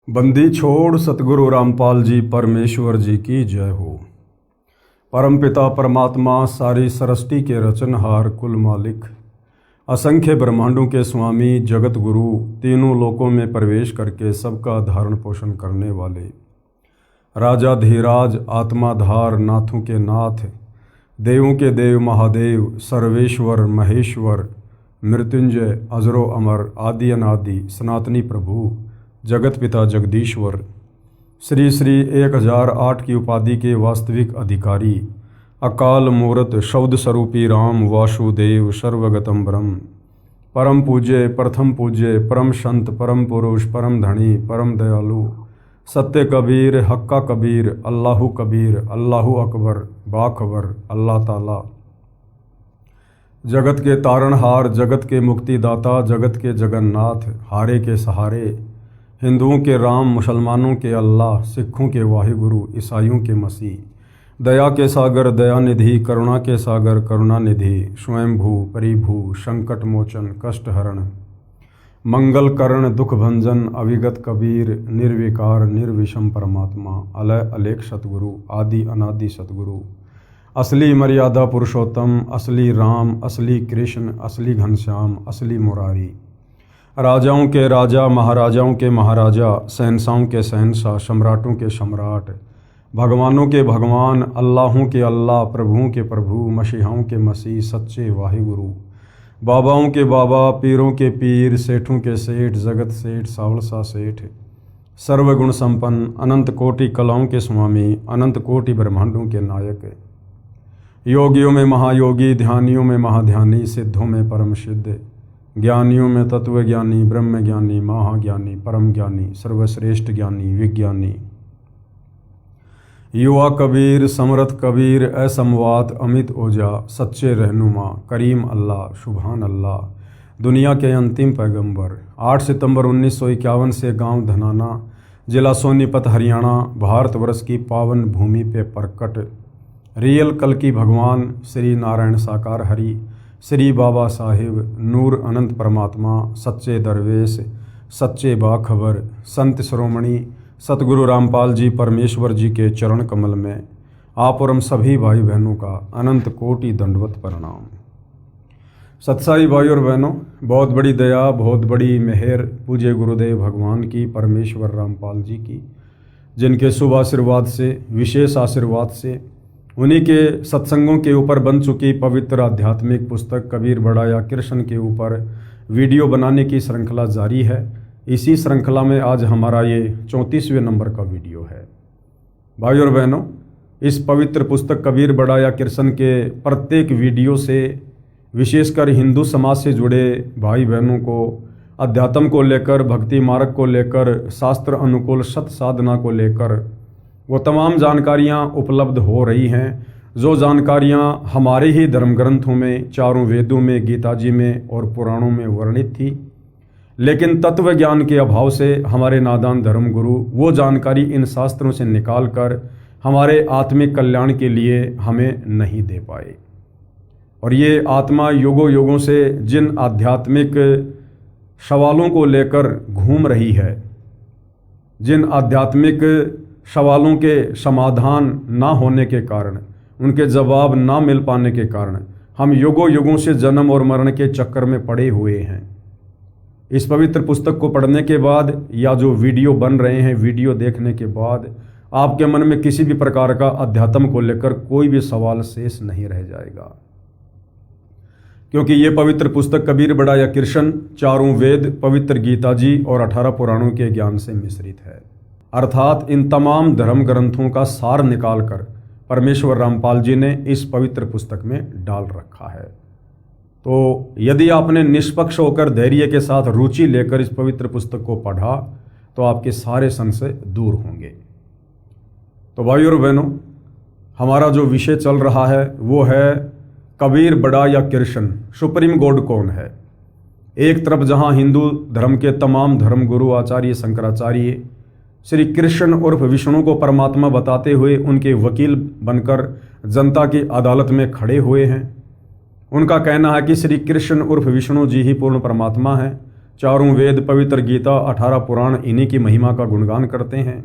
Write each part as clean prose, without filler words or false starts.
बंदी छोड़ सतगुरु रामपाल जी परमेश्वर जी की जय हो। परमपिता परमात्मा सारी सृष्टि के रचनहार कुल मालिक असंख्य ब्रह्मांडों के स्वामी जगत गुरु तीनों लोकों में प्रवेश करके सबका धारण पोषण करने वाले राजा धीराज आत्माधार नाथों के नाथ देवों के देव महादेव सर्वेश्वर महेश्वर मृत्युंजय अजरो अमर आदि अनादि सनातनी प्रभु जगत पिता जगदीश्वर श्री श्री 1008 की उपाधि के वास्तविक अधिकारी अकाल मूर्त शब्द स्वरूपी राम वासुदेव सर्वगतम ब्रह्म परम पूज्य प्रथम पूज्य परम संत परम पुरुष परम धनी परम दयालु सत्य कबीर हक्का कबीर अल्लाहु कबीर अल्लाहु अकबर बाखबर अल्लाह ताला जगत के तारणहार जगत के मुक्तिदाता जगत के जगन्नाथ हारे के सहारे हिंदुओं के राम मुसलमानों के अल्लाह सिखों के वाहिगुरु ईसाइयों के मसीह दया के सागर दयानिधि करुणा के सागर करुणानिधि स्वयंभू परिभू संकट मोचन कष्ट हरण मंगल करण दुख भंजन अविगत कबीर निर्विकार निर्विषम परमात्मा अलय अलेख सतगुरु आदि अनादि सतगुरु असली मर्यादा पुरुषोत्तम असली राम असली कृष्ण असली घनश्याम असली मुरारी राजाओं के राजा महाराजाओं के महाराजा शहंशाहों के शहंशाह सम्राटों के सम्राट भगवानों के भगवान अल्लाहों के अल्लाह प्रभुओं के प्रभु मसीहाओं के मसीह सच्चे वाहिगुरु बाबाओं के बाबा पीरों के पीर सेठों के सेठ जगत सेठ सावलसा सेठ सर्वगुण संपन्न अनंत कोटि कलाओं के स्वामी अनंत कोटि ब्रह्मांडों के नायक योगियों में महायोगी ध्यानियों में महाध्यानी सिद्धों में परम सिद्ध ज्ञानियों में तत्व ज्ञानी ब्रह्म ज्ञानी महाज्ञानी परम ज्ञानी सर्वश्रेष्ठ ज्ञानी विज्ञानी युवा कबीर समरथ कबीर असमवात अमित ओजा सच्चे रहनुमा करीम अल्लाह सुभान अल्लाह दुनिया के अंतिम पैगंबर 8 सितंबर 1951 से गांव धनाना जिला सोनीपत हरियाणा भारतवर्ष की पावन भूमि पे प्रकट रियल कल की भगवान श्री नारायण साकार हरि श्री बाबा साहिब नूर अनंत परमात्मा सच्चे दरवेश सच्चे बाखबर संत श्रोमणी सतगुरु रामपाल जी परमेश्वर जी के चरण कमल में आप और हम सभी भाई बहनों का अनंत कोटि दंडवत प्रणाम। सत्साई भाई और बहनों, बहुत बड़ी दया बहुत बड़ी मेहर पूज्य गुरुदेव भगवान की परमेश्वर रामपाल जी की, जिनके शुभ आशीर्वाद से विशेष आशीर्वाद से उन्हीं के सत्संगों के ऊपर बन चुकी पवित्र आध्यात्मिक पुस्तक कबीर बड़ा या कृष्ण के ऊपर वीडियो बनाने की श्रृंखला जारी है। इसी श्रृंखला में आज हमारा ये 34वें नंबर का वीडियो है। भाई और बहनों, इस पवित्र पुस्तक कबीर बड़ा या कृष्ण के प्रत्येक वीडियो से विशेषकर हिंदू समाज से जुड़े भाई बहनों को अध्यात्म को लेकर भक्ति मार्ग को लेकर शास्त्र अनुकूल सत साधना को लेकर वो तमाम जानकारियाँ उपलब्ध हो रही हैं, जो जानकारियाँ हमारे ही धर्म ग्रंथों में चारों वेदों में गीता जी में और पुराणों में वर्णित थी, लेकिन तत्व ज्ञान के अभाव से हमारे नादान धर्म गुरु वो जानकारी इन शास्त्रों से निकाल कर हमारे आत्मिक कल्याण के लिए हमें नहीं दे पाए। और ये आत्मा युगों युगों से जिन आध्यात्मिक सवालों को लेकर घूम रही है, जिन आध्यात्मिक सवालों के समाधान ना होने के कारण उनके जवाब ना मिल पाने के कारण हम युगों युगों से जन्म और मरण के चक्कर में पड़े हुए हैं। इस पवित्र पुस्तक को पढ़ने के बाद या जो वीडियो बन रहे हैं वीडियो देखने के बाद आपके मन में किसी भी प्रकार का अध्यात्म को लेकर कोई भी सवाल शेष नहीं रह जाएगा, क्योंकि ये पवित्र पुस्तक कबीर बड़ा या कृष्ण चारों वेद पवित्र गीता जी और 18 पुराणों के ज्ञान से मिश्रित है। अर्थात इन तमाम धर्म ग्रंथों का सार निकालकर परमेश्वर रामपाल जी ने इस पवित्र पुस्तक में डाल रखा है। तो यदि आपने निष्पक्ष होकर धैर्य के साथ रुचि लेकर इस पवित्र पुस्तक को पढ़ा तो आपके सारे संशय दूर होंगे। तो भाई और बहनों, हमारा जो विषय चल रहा है वो है कबीर बड़ा या कृष्ण, सुप्रीम गॉड कौन है। एक तरफ जहां हिंदू धर्म के तमाम धर्म गुरु आचार्य शंकराचार्य श्री कृष्ण उर्फ विष्णु को परमात्मा बताते हुए उनके वकील बनकर जनता की अदालत में खड़े हुए हैं। उनका कहना है कि श्री कृष्ण उर्फ विष्णु जी ही पूर्ण परमात्मा है, चारों वेद, पवित्र गीता, 18 पुराण इन्हीं की महिमा का गुणगान करते हैं।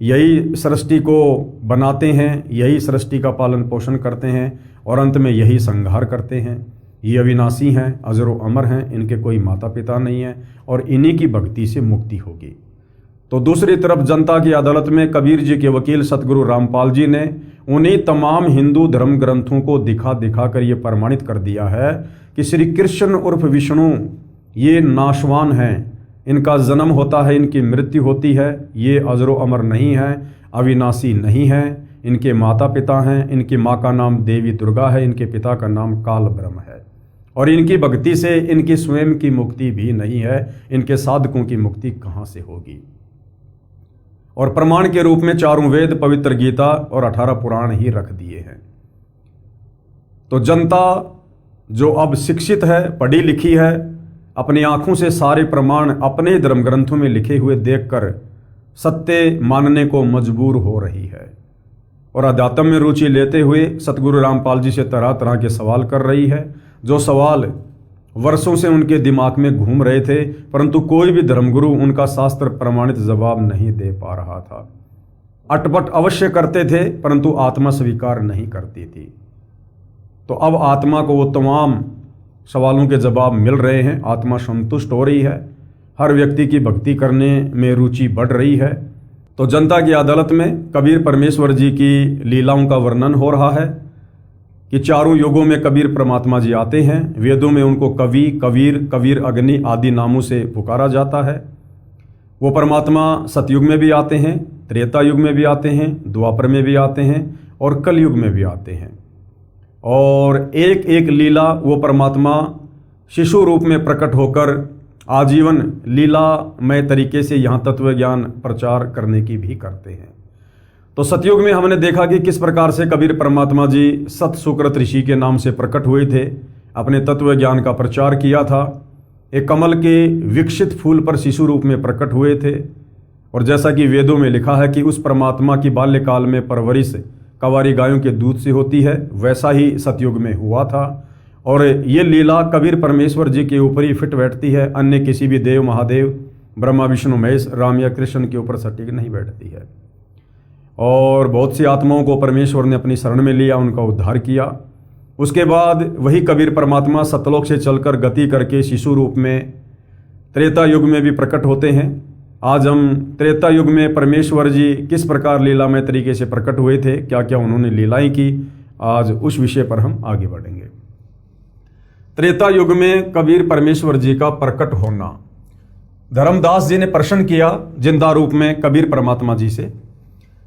यही सृष्टि को बनाते हैं, यही सृष्टि का पालन पोषण करते हैं और अंत में यही संहार करते हैं। ये अविनाशी हैं, अजर अमर हैं, इनके कोई माता पिता नहीं है और इन्हीं की भक्ति से मुक्ति होगी। तो दूसरी तरफ जनता की अदालत में कबीर जी के वकील सतगुरु रामपाल जी ने उन्हीं तमाम हिंदू धर्म ग्रंथों को दिखा दिखा कर ये प्रमाणित कर दिया है कि श्री कृष्ण उर्फ विष्णु ये नाशवान हैं, इनका जन्म होता है, इनकी मृत्यु होती है, ये अजरो अमर नहीं है, अविनाशी नहीं है, इनके माता पिता हैं, इनकी माँ का नाम देवी दुर्गा है, इनके पिता का नाम काल ब्रह्म है और इनकी भक्ति से इनकी स्वयं की मुक्ति भी नहीं है, इनके साधकों की मुक्ति कहाँ से होगी। और प्रमाण के रूप में चारों वेद, पवित्र गीता और 18 पुराण ही रख दिए हैं। तो जनता जो अब शिक्षित है, पढ़ी लिखी है, अपनी आंखों से सारे प्रमाण अपने धर्म ग्रंथों में लिखे हुए देखकर सत्य मानने को मजबूर हो रही है और अध्यात्म में रुचि लेते हुए सतगुरु रामपाल जी से तरह तरह के सवाल कर रही है, जो सवाल वर्षों से उनके दिमाग में घूम रहे थे, परंतु कोई भी धर्मगुरु उनका शास्त्र प्रमाणित जवाब नहीं दे पा रहा था। अटपट अवश्य करते थे, परंतु आत्मा स्वीकार नहीं करती थी। तो अब आत्मा को वो तमाम सवालों के जवाब मिल रहे हैं, आत्मा संतुष्ट हो रही है, हर व्यक्ति की भक्ति करने में रुचि बढ़ रही है। तो जनता की अदालत में कबीर परमेश्वर जी की लीलाओं का वर्णन हो रहा है कि चारों युगों में कबीर परमात्मा जी आते हैं। वेदों में उनको कवि, कबीर, कबीर अग्नि आदि नामों से पुकारा जाता है। वो परमात्मा सतयुग में भी आते हैं, त्रेता युग में भी आते हैं, द्वापर में भी आते हैं और कलयुग में भी आते हैं। और एक एक लीला वो परमात्मा शिशु रूप में प्रकट होकर आजीवन लीलामय तरीके से यहाँ तत्व ज्ञान प्रचार करने की भी करते हैं। तो सतयुग में हमने देखा कि किस प्रकार से कबीर परमात्मा जी सत सुकृत ऋषि के नाम से प्रकट हुए थे, अपने तत्व ज्ञान का प्रचार किया था। एक कमल के विकसित फूल पर शिशु रूप में प्रकट हुए थे और जैसा कि वेदों में लिखा है कि उस परमात्मा की बाल्यकाल में परवरिश कवारी गायों के दूध से होती है, वैसा ही सतयुग में हुआ था। और ये लीला कबीर परमेश्वर जी के ऊपर ही फिट बैठती है, अन्य किसी भी देव, महादेव, ब्रह्मा, विष्णु, महेश, राम या कृष्ण के ऊपर सटीक नहीं बैठती है। और बहुत सी आत्माओं को परमेश्वर ने अपनी शरण में लिया, उनका उद्धार किया। उसके बाद वही कबीर परमात्मा सतलोक से चलकर गति करके शिशु रूप में त्रेता युग में भी प्रकट होते हैं। आज हम त्रेता युग में परमेश्वर जी किस प्रकार लीलामय तरीके से प्रकट हुए थे, क्या क्या उन्होंने लीलाएं की, आज उस विषय पर हम आगे बढ़ेंगे। त्रेता युग में कबीर परमेश्वर जी का प्रकट होना। धर्मदास जी ने प्रश्न किया जिंदा रूप में कबीर परमात्मा जी से।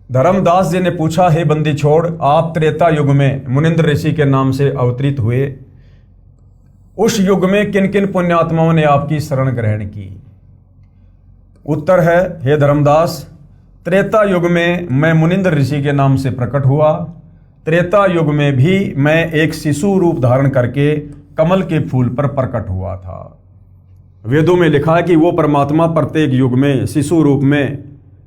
धर्मदास जी ने पूछा, हे बंदी छोड़, आप त्रेता युग में मुनिंद्र ऋषि के नाम से अवतरित हुए, उस युग में किन किन पुण्यात्माओं ने आपकी शरण ग्रहण की? उत्तर है, हे धर्मदास, त्रेता युग में मैं मुनिंद्र ऋषि के नाम से प्रकट हुआ। त्रेता युग में भी मैं एक शिशु रूप धारण करके कमल के फूल पर प्रकट हुआ था। वेदों में लिखा है कि वो परमात्मा प्रत्येक युग में शिशु रूप में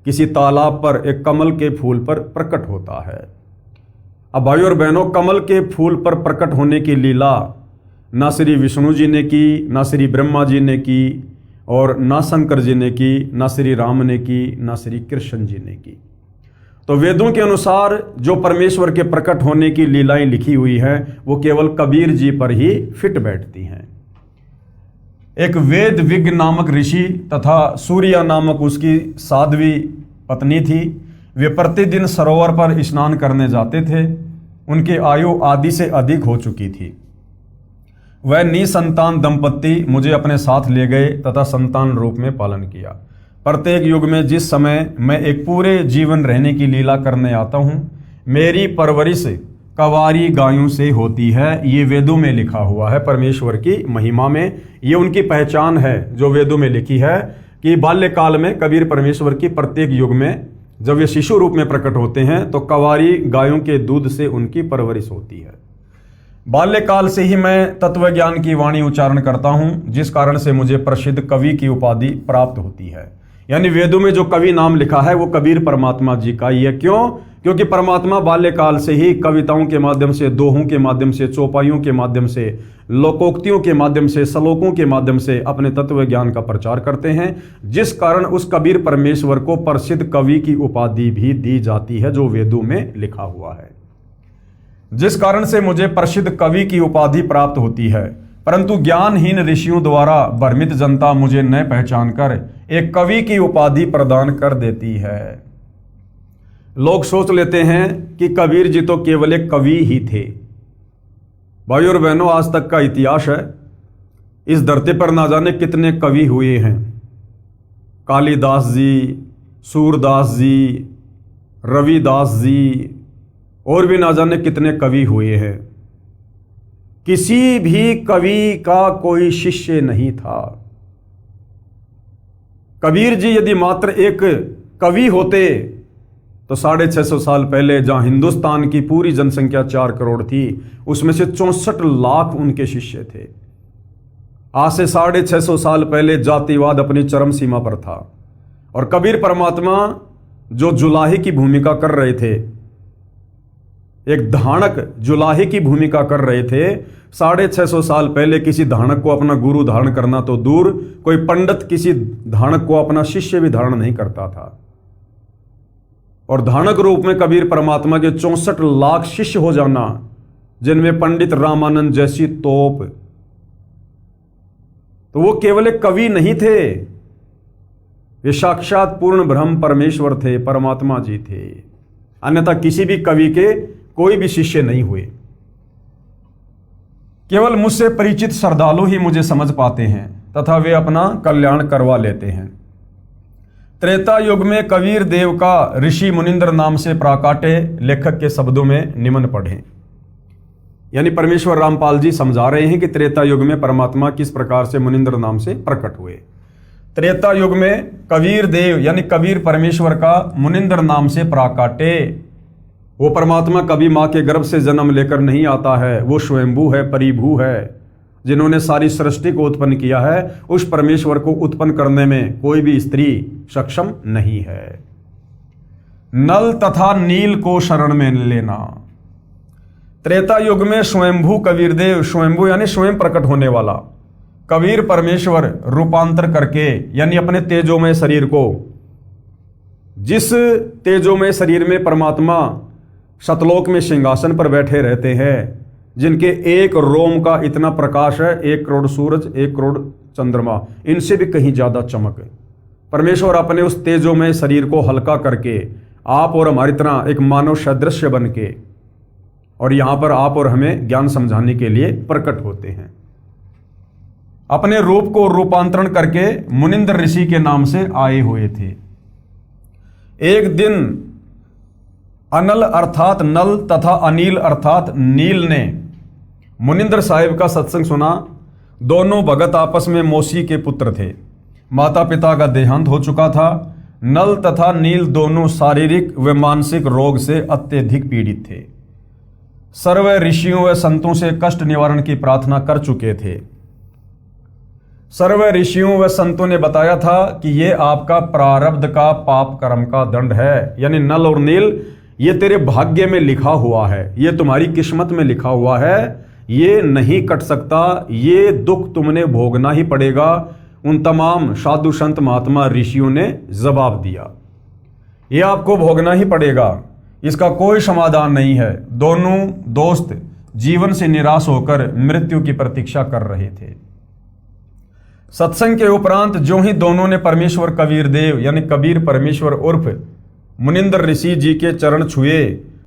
किसी तालाब पर एक कमल के फूल पर प्रकट होता है। अब भाइयों और बहनों, कमल के फूल पर प्रकट होने की लीला ना श्री विष्णु जी ने की, ना श्री ब्रह्मा जी ने की और ना शंकर जी ने की, ना श्री राम ने की, ना श्री कृष्ण जी ने की। तो वेदों के अनुसार जो परमेश्वर के प्रकट होने की लीलाएं लिखी हुई हैं वो केवल कबीर जी पर ही फिट बैठती हैं। एक वेद विज्ञ नामक ऋषि तथा सूर्या नामक उसकी साध्वी पत्नी थी। वे प्रतिदिन सरोवर पर स्नान करने जाते थे। उनकी आयु आदि से अधिक हो चुकी थी। वह निसंतान दंपत्ति मुझे अपने साथ ले गए तथा संतान रूप में पालन किया। प्रत्येक युग में जिस समय मैं एक पूरे जीवन रहने की लीला करने आता हूँ, मेरी परवरिश कवारी गायों से होती है। ये वेदों में लिखा हुआ है परमेश्वर की महिमा में। ये उनकी पहचान है जो वेदों में लिखी है कि बाल्यकाल में कबीर परमेश्वर की प्रत्येक युग में जब ये शिशु रूप में प्रकट होते हैं तो कवारी गायों के दूध से उनकी परवरिश होती है। बाल्यकाल से ही मैं तत्व ज्ञान की वाणी उच्चारण करता हूँ, जिस कारण से मुझे प्रसिद्ध कवि की उपाधि प्राप्त होती है। यानी वेदों में जो कवि नाम लिखा है वो कबीर परमात्मा जी का ही है। क्यों? क्योंकि परमात्मा बाल्यकाल से ही कविताओं के माध्यम से, दोहों के माध्यम से, चौपाइयों के माध्यम से, लोकोक्तियों के माध्यम से, श्लोकों के माध्यम से अपने तत्व ज्ञान का प्रचार करते हैं, जिस कारण उस कबीर परमेश्वर को प्रसिद्ध कवि की उपाधि भी दी जाती है, जो वेदों में लिखा हुआ है। जिस कारण से मुझे प्रसिद्ध कवि की उपाधि प्राप्त होती है, परंतु ज्ञानहीन ऋषियों द्वारा भ्रमित जनता मुझे न पहचान कर एक कवि की उपाधि प्रदान कर देती है। लोग सोच लेते हैं कि कबीर जी तो केवल एक कवि ही थे। भाई और बहनों, आज तक का इतिहास है, इस धरती पर ना जाने कितने कवि हुए हैं। कालिदास जी, सूरदास जी, रविदास जी, और भी ना जाने कितने कवि हुए हैं। किसी भी कवि का कोई शिष्य नहीं था। कबीर जी यदि मात्र एक कवि होते तो 650 साल पहले जहां हिंदुस्तान की पूरी जनसंख्या 4 करोड़ थी, उसमें से 64 लाख उनके शिष्य थे। आज से 650 साल पहले जातिवाद अपनी चरम सीमा पर था और कबीर परमात्मा जो जुलाहे की भूमिका कर रहे थे, एक धानक जुलाहे की भूमिका कर रहे थे, 650 साल पहले किसी धानक को अपना गुरु धारण करना तो दूर, कोई पंडित किसी धानक को अपना शिष्य भी धारण नहीं करता था। और धानक रूप में कबीर परमात्मा के 64 लाख शिष्य हो जाना, जिनमें पंडित रामानंद जैसी तोप, तो वो केवल एक कवि नहीं थे, वे साक्षात पूर्ण ब्रह्म परमेश्वर थे, परमात्मा जी थे। अन्यथा किसी भी कवि के कोई भी शिष्य नहीं हुए। केवल मुझसे परिचित श्रद्धालु ही मुझे समझ पाते हैं तथा वे अपना कल्याण करवा लेते हैं। त्रेता युग में कबीर देव का ऋषि मुनिंद्र नाम से प्राकाटे लेखक के शब्दों में निम्न पढ़ें। यानी परमेश्वर रामपाल जी समझा रहे हैं कि त्रेता युग में परमात्मा किस प्रकार से मुनिंद्र नाम से प्रकट हुए। त्रेता युग में कबीर देव यानी कबीर परमेश्वर का मुनिंद्र नाम से प्राकाटे, वो परमात्मा कभी मां के गर्भ से जन्म लेकर नहीं आता है, वो स्वयंभू है, परिभू है, जिन्होंने सारी सृष्टि को उत्पन्न किया है। उस परमेश्वर को उत्पन्न करने में कोई भी स्त्री सक्षम नहीं है। नल तथा नील को शरण में लेना। त्रेता युग में स्वयंभू कबीर देव, स्वयंभू यानी स्वयं प्रकट होने वाला, कबीर परमेश्वर रूपांतर करके यानी अपने तेजोमय शरीर को, जिस तेजोमय शरीर में परमात्मा सतलोक में सिंहासन पर बैठे रहते हैं, जिनके एक रोम का इतना प्रकाश है, 1 करोड़ सूरज, 1 करोड़ चंद्रमा, इनसे भी कहीं ज्यादा चमक है। परमेश्वर अपने उस तेजोमय शरीर को हल्का करके आप और हमारी तरह एक मानव सदृश्य बन के और यहां पर आप और हमें ज्ञान समझाने के लिए प्रकट होते हैं। अपने रूप को रूपांतरण करके मुनिंद्र ऋषि के नाम से आए हुए थे। एक दिन अनल अर्थात नल तथा अनिल अर्थात नील ने मुनिंद्र साहिब का सत्संग सुना। दोनों भगत आपस में मौसी के पुत्र थे। माता पिता का देहांत हो चुका था। नल तथा नील दोनों शारीरिक व मानसिक रोग से अत्यधिक पीड़ित थे। सर्व ऋषियों व संतों से कष्ट निवारण की प्रार्थना कर चुके थे। सर्व ऋषियों व संतों ने बताया था कि ये आपका प्रारब्ध का पाप कर्म का दंड है। यानी नल और नील, ये तेरे भाग्य में लिखा हुआ है, ये तुम्हारी किस्मत में लिखा हुआ है, ये नहीं कट सकता, ये दुख तुमने भोगना ही पड़ेगा। उन तमाम साधु संत महात्मा ऋषियों ने जवाब दिया, ये आपको भोगना ही पड़ेगा, इसका कोई समाधान नहीं है। दोनों दोस्त जीवन से निराश होकर मृत्यु की प्रतीक्षा कर रहे थे। सत्संग के उपरांत जो ही दोनों ने परमेश्वर कबीर देव यानी कबीर परमेश्वर उर्फ मुनिंद्र ऋषि जी के चरण छुए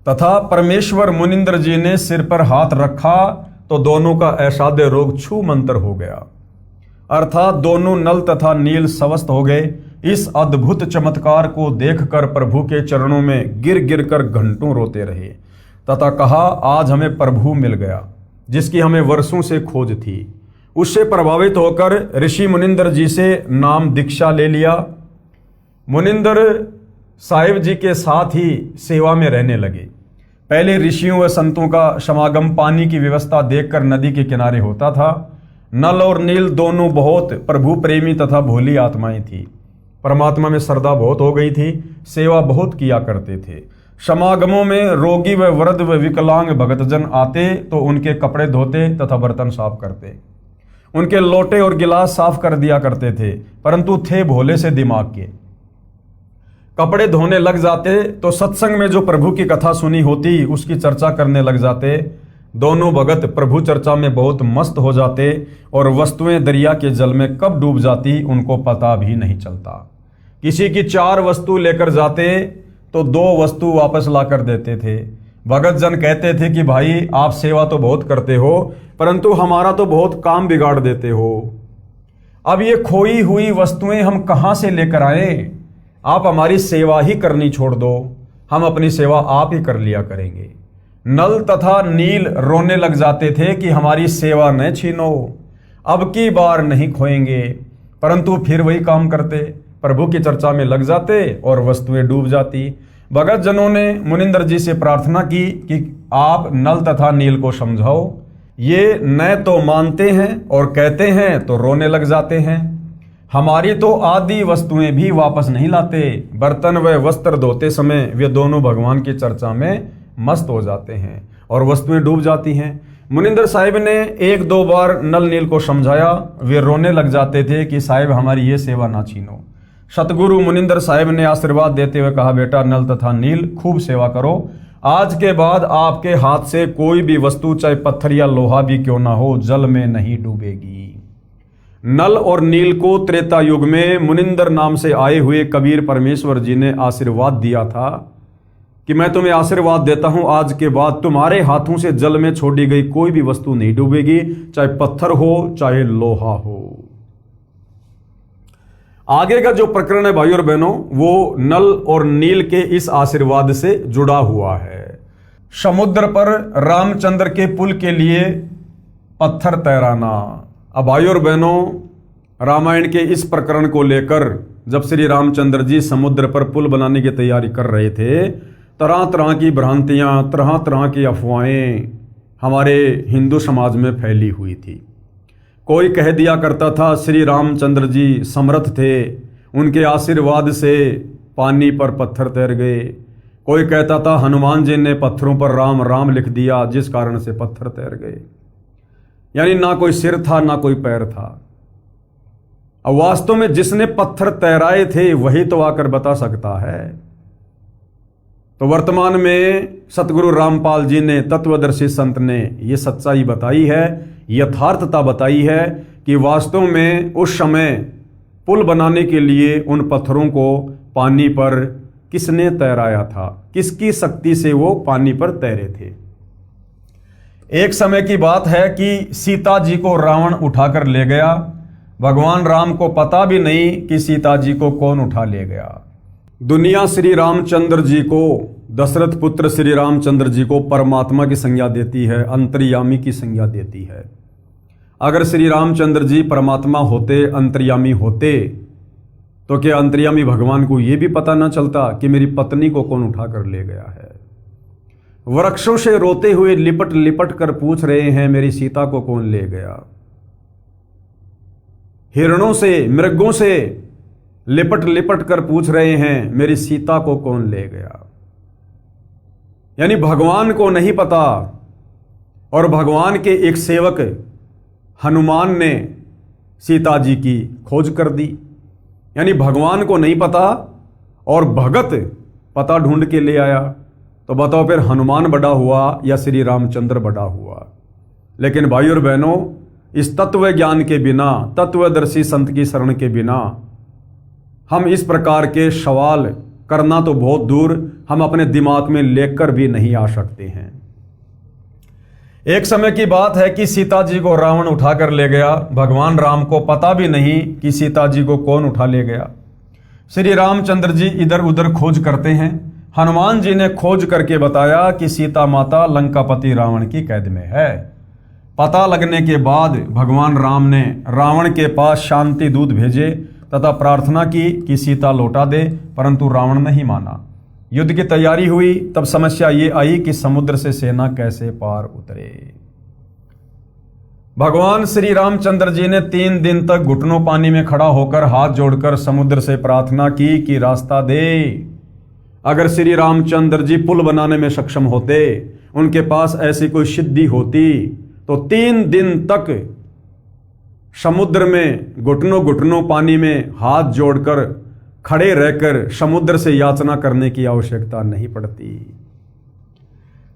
तथा परमेश्वर मुनिंद्र जी ने सिर पर हाथ रखा तो दोनों का असाध्य रोग छू मंतर हो गया, अर्थात दोनों नल तथा नील स्वस्थ हो गए। इस अद्भुत चमत्कार को देखकर प्रभु के चरणों में गिर गिर कर घंटों रोते रहे तथा कहा, आज हमें प्रभु मिल गया जिसकी हमें वर्षों से खोज थी। उससे प्रभावित होकर ऋषि मुनिंद्र जी से नाम दीक्षा ले लिया। मुनिंद्र साहिब जी के साथ ही सेवा में रहने लगे। पहले ऋषियों व संतों का समागम पानी की व्यवस्था देखकर नदी के किनारे होता था। नल और नील दोनों बहुत प्रभु प्रेमी तथा भोली आत्माएं थी। परमात्मा में श्रद्धा बहुत हो गई थी, सेवा बहुत किया करते थे। समागमों में रोगी व वृद्ध व विकलांग भक्तजन आते तो उनके कपड़े धोते तथा बर्तन साफ करते, उनके लोटे और गिलास साफ कर दिया करते थे, परंतु थे भोले से दिमाग के। कपड़े धोने लग जाते तो सत्संग में जो प्रभु की कथा सुनी होती उसकी चर्चा करने लग जाते। दोनों भगत प्रभु चर्चा में बहुत मस्त हो जाते और वस्तुएं दरिया के जल में कब डूब जाती उनको पता भी नहीं चलता। किसी की 4 वस्तु लेकर जाते तो 2 वस्तु वापस ला कर देते थे। भगत जन कहते थे कि भाई आप सेवा तो बहुत करते हो, परंतु हमारा तो बहुत काम बिगाड़ देते हो। अब ये खोई हुई वस्तुएं हम कहाँ से लेकर आए? आप हमारी सेवा ही करनी छोड़ दो, हम अपनी सेवा आप ही कर लिया करेंगे। नल तथा नील रोने लग जाते थे कि हमारी सेवा न छीनो, अब की बार नहीं खोएंगे, परंतु फिर वही काम करते, प्रभु की चर्चा में लग जाते और वस्तुएं डूब जाती। भगत जनों ने मुनिंदर जी से प्रार्थना की कि आप नल तथा नील को समझाओ, ये न तो मानते हैं और कहते हैं तो रोने लग जाते हैं। हमारी तो आदि वस्तुएं भी वापस नहीं लाते। बर्तन व वस्त्र धोते समय वे दोनों भगवान की चर्चा में मस्त हो जाते हैं और वस्तुएं डूब जाती हैं। मुनिंदर साहिब ने 1-2 बार नल नील को समझाया, वे रोने लग जाते थे कि साहिब हमारी ये सेवा ना छीनो। सतगुरु मुनिंदर साहिब ने आशीर्वाद देते हुए कहा, बेटा नल तथा नील खूब सेवा करो, आज के बाद आपके हाथ से कोई भी वस्तु चाहे पत्थर या लोहा भी क्यों ना हो जल में नहीं डूबेगी। नल और नील को त्रेता युग में मुनिंदर नाम से आए हुए कबीर परमेश्वर जी ने आशीर्वाद दिया था कि मैं तुम्हें आशीर्वाद देता हूं, आज के बाद तुम्हारे हाथों से जल में छोड़ी गई कोई भी वस्तु नहीं डूबेगी, चाहे पत्थर हो चाहे लोहा हो। आगे का जो प्रकरण है भाइयों और बहनों, वो नल और नील के इस आशीर्वाद से जुड़ा हुआ है। समुद्र पर रामचंद्र के पुल के लिए पत्थर तैराना। अब भाइयों और बहनों, रामायण के इस प्रकरण को लेकर जब श्री रामचंद्र जी समुद्र पर पुल बनाने की तैयारी कर रहे थे, तरह तरह की भ्रांतियां, तरह तरह की अफवाहें हमारे हिंदू समाज में फैली हुई थी। कोई कह दिया करता था श्री रामचंद्र जी समर्थ थे, उनके आशीर्वाद से पानी पर पत्थर तैर गए। कोई कहता था हनुमान जी ने पत्थरों पर राम राम लिख दिया, जिस कारण से पत्थर तैर गए। यानी ना कोई सिर था ना कोई पैर था। अब वास्तव में जिसने पत्थर तैराए थे वही तो आकर बता सकता है। तो वर्तमान में सतगुरु रामपाल जी ने, तत्वदर्शी संत ने यह सच्चाई बताई है, यथार्थता बताई है कि वास्तव में उस समय पुल बनाने के लिए उन पत्थरों को पानी पर किसने तैराया था, किसकी शक्ति से वो पानी पर तैरे थे। एक समय की बात है कि सीता जी को रावण उठाकर ले गया। भगवान राम को पता भी नहीं कि सीता जी को कौन उठा ले गया। दुनिया श्री रामचंद्र जी को, दशरथ पुत्र श्री रामचंद्र जी को परमात्मा की संज्ञा देती है, अंतर्यामी की संज्ञा देती है। अगर श्री रामचंद्र जी परमात्मा होते, अंतर्यामी होते, तो क्या अंतर्यामी भगवान को यह भी पता न चलता कि मेरी पत्नी को कौन उठा कर ले गया है? वृक्षों से रोते हुए लिपट लिपट कर पूछ रहे हैं मेरी सीता को कौन ले गया। हिरणों से, मृगों से लिपट लिपट कर पूछ रहे हैं मेरी सीता को कौन ले गया। यानी भगवान को नहीं पता। और भगवान के एक सेवक हनुमान ने सीता जी की खोज कर दी। यानी भगवान को नहीं पता और भगत पता ढूंढ के ले आया। तो बताओ फिर हनुमान बड़ा हुआ या श्री रामचंद्र बड़ा हुआ? लेकिन भाइयों और बहनों, इस तत्व ज्ञान के बिना, तत्वदर्शी संत की शरण के बिना हम इस प्रकार के सवाल करना तो बहुत दूर, हम अपने दिमाग में लेकर भी नहीं आ सकते हैं। एक समय की बात है कि सीता जी को रावण उठाकर ले गया। भगवान राम को पता भी नहीं कि सीता जी को कौन उठा ले गया। श्री रामचंद्र जी इधर उधर खोज करते हैं। हनुमान जी ने खोज करके बताया कि सीता माता लंकापति रावण की कैद में है। पता लगने के बाद भगवान राम ने रावण के पास शांति दूत भेजे तथा प्रार्थना की कि सीता लौटा दे, परंतु रावण नहीं माना। युद्ध की तैयारी हुई, तब समस्या ये आई कि समुद्र से सेना कैसे पार उतरे। भगवान श्री रामचंद्र जी ने 3 दिन तक घुटनों पानी में खड़ा होकर हाथ जोड़कर समुद्र से प्रार्थना की कि रास्ता दे। अगर श्री रामचंद्र जी पुल बनाने में सक्षम होते, उनके पास ऐसी कोई सिद्धि होती, तो 3 दिन तक समुद्र में घुटनों घुटनों पानी में हाथ जोड़कर खड़े रहकर समुद्र से याचना करने की आवश्यकता नहीं पड़ती।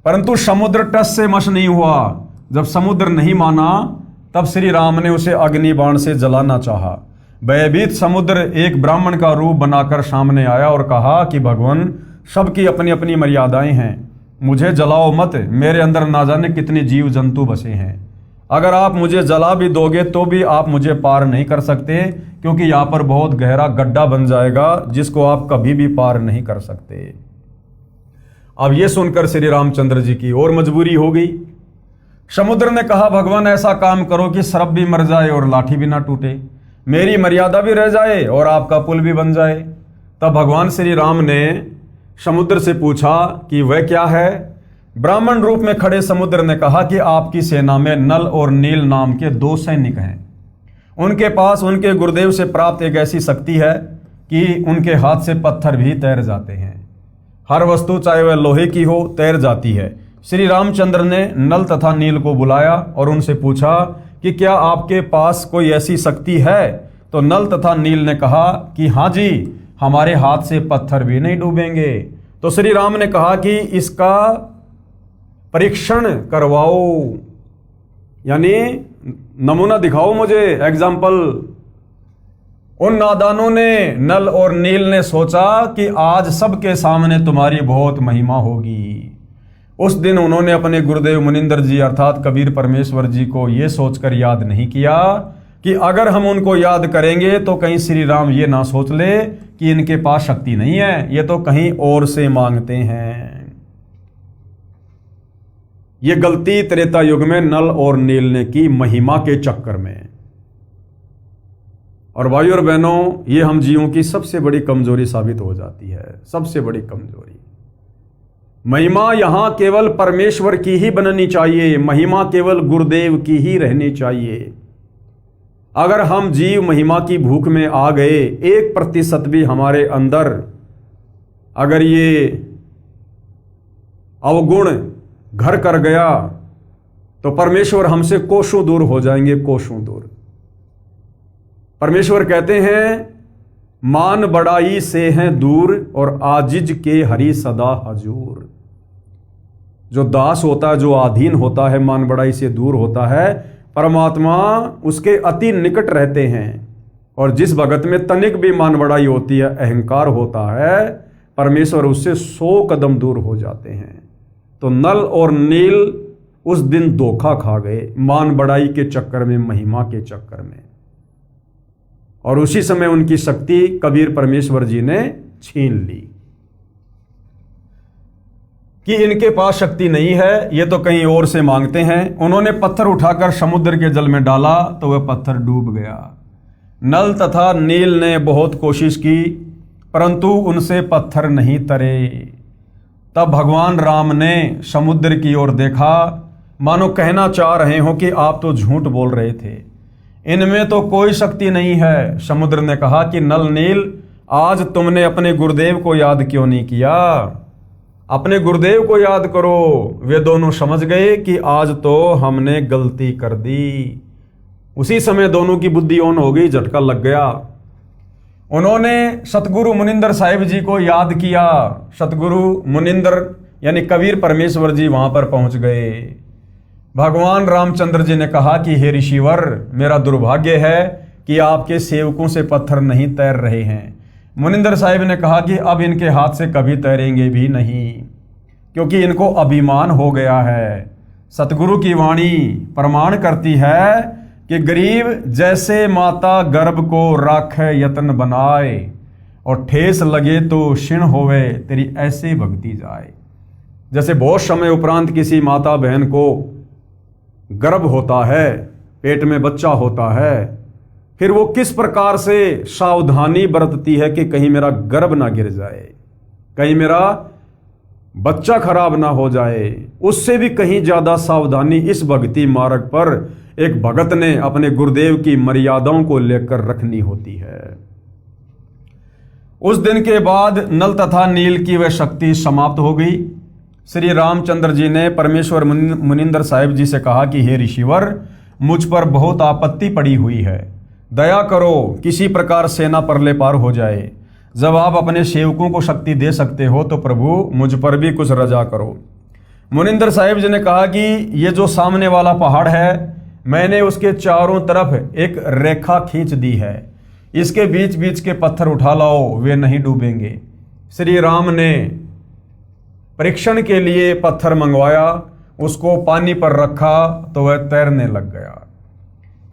परंतु समुद्र टस से मस नहीं हुआ। जब समुद्र नहीं माना, तब श्री राम ने उसे अग्नि बाण से जलाना चाहा। भयभीत समुद्र एक ब्राह्मण का रूप बनाकर सामने आया और कहा कि भगवान, सबकी अपनी अपनी मर्यादाएं हैं, मुझे जलाओ मत, मेरे अंदर ना जाने कितने जीव जंतु बसे हैं। अगर आप मुझे जला भी दोगे तो भी आप मुझे पार नहीं कर सकते, क्योंकि यहाँ पर बहुत गहरा गड्ढा बन जाएगा जिसको आप कभी भी पार नहीं कर सकते। अब ये सुनकर श्री रामचंद्र जी की और मजबूरी हो गई। समुद्र ने कहा, भगवान ऐसा काम करो कि सर्प भी मर जाए और लाठी भी ना टूटे, मेरी मर्यादा भी रह जाए और आपका पुल भी बन जाए। तब भगवान श्री राम ने समुद्र से पूछा कि वह क्या है। ब्राह्मण रूप में खड़े समुद्र ने कहा कि आपकी सेना में नल और नील नाम के 2 सैनिक हैं। उनके पास उनके गुरुदेव से प्राप्त एक ऐसी शक्ति है कि उनके हाथ से पत्थर भी तैर जाते हैं। हर वस्तु चाहे वह लोहे की हो तैर जाती है। श्री रामचंद्र ने नल तथा नील को बुलाया और उनसे पूछा कि क्या आपके पास कोई ऐसी शक्ति है। तो नल तथा नील ने कहा कि हाँ जी, हमारे हाथ से पत्थर भी नहीं डूबेंगे। तो श्री राम ने कहा कि इसका परीक्षण करवाओ, यानी नमूना दिखाओ मुझे, एग्जाम्पल। उन नादानों ने, नल और नील ने सोचा कि आज सबके सामने तुम्हारी बहुत महिमा होगी। उस दिन उन्होंने अपने गुरुदेव मुनिंदर जी अर्थात कबीर परमेश्वर जी को यह सोचकर याद नहीं किया कि अगर हम उनको याद करेंगे तो कहीं श्री राम ये ना सोच ले कि इनके पास शक्ति नहीं है, ये तो कहीं और से मांगते हैं। ये गलती त्रेता युग में नल और नील ने की महिमा के चक्कर में। और भाई और बहनों, ये हम जीवों की सबसे बड़ी कमजोरी साबित हो जाती है, सबसे बड़ी कमजोरी। महिमा यहां केवल परमेश्वर की ही बननी चाहिए, महिमा केवल गुरुदेव की ही रहनी चाहिए। अगर हम जीव महिमा की भूख में आ गए, 1% भी हमारे अंदर अगर ये अवगुण घर कर गया तो परमेश्वर हमसे कोसों दूर हो जाएंगे, कोसों दूर। परमेश्वर कहते हैं, मान बड़ाई से हैं दूर और आजिज के हरि सदा हजूर। जो दास होता है, जो अधीन होता है, मान बड़ाई से दूर होता है, परमात्मा उसके अति निकट रहते हैं। और जिस भगत में तनिक भी मान बड़ाई होती है, अहंकार होता है, परमेश्वर उससे 100 कदम दूर हो जाते हैं। तो नल और नील उस दिन धोखा खा गए, मान बड़ाई के चक्कर में, महिमा के चक्कर में। और उसी समय उनकी शक्ति कबीर परमेश्वर जी ने छीन ली कि इनके पास शक्ति नहीं है, ये तो कहीं और से मांगते हैं। उन्होंने पत्थर उठाकर समुद्र के जल में डाला तो वह पत्थर डूब गया। नल तथा नील ने बहुत कोशिश की, परंतु उनसे पत्थर नहीं तरे। तब भगवान राम ने समुद्र की ओर देखा, मानो कहना चाह रहे हो कि आप तो झूठ बोल रहे थे, इनमें तो कोई शक्ति नहीं है। समुद्र ने कहा कि नल नील, आज तुमने अपने गुरुदेव को याद क्यों नहीं किया? अपने गुरुदेव को याद करो। वे दोनों समझ गए कि आज तो हमने गलती कर दी। उसी समय दोनों की बुद्धि ऑन हो गई, झटका लग गया। उन्होंने सतगुरु मुनिंदर साहिब जी को याद किया। सतगुरु मुनिंदर यानी कबीर परमेश्वर जी वहां पर पहुंच गए। भगवान रामचंद्र जी ने कहा कि हे ऋषिवर, मेरा दुर्भाग्य है कि आपके सेवकों से पत्थर नहीं तैर रहे हैं। मुनिंदर साहिब ने कहा कि अब इनके हाथ से कभी तैरेंगे भी नहीं, क्योंकि इनको अभिमान हो गया है। सतगुरु की वाणी प्रमाण करती है कि गरीब जैसे माता गर्भ को राखे यत्न बनाए, और ठेस लगे तो क्षीण होवे तेरी ऐसे भक्ति जाए। जैसे बहुत समय उपरांत किसी माता बहन को गर्भ होता है, पेट में बच्चा होता है, फिर वो किस प्रकार से सावधानी बरतती है कि कहीं मेरा गर्भ ना गिर जाए, कहीं मेरा बच्चा खराब ना हो जाए। उससे भी कहीं ज्यादा सावधानी इस भक्ति मार्ग पर एक भगत ने अपने गुरुदेव की मर्यादाओं को लेकर रखनी होती है। उस दिन के बाद नल तथा नील की वह शक्ति समाप्त हो गई। श्री रामचंद्र जी ने परमेश्वर मुनिंदर साहिब जी से कहा कि हे ऋषिवर, मुझ पर बहुत आपत्ति पड़ी हुई है, दया करो, किसी प्रकार सेना परले पार हो जाए। जब आप अपने सेवकों को शक्ति दे सकते हो तो प्रभु मुझ पर भी कुछ रजा करो। मुनिंदर साहिब जी ने कहा कि ये जो सामने वाला पहाड़ है, मैंने उसके चारों तरफ एक रेखा खींच दी है, इसके बीच बीच के पत्थर उठा लाओ, वे नहीं डूबेंगे। श्री राम ने परीक्षण के लिए पत्थर मंगवाया, उसको पानी पर रखा तो वह तैरने लग गया।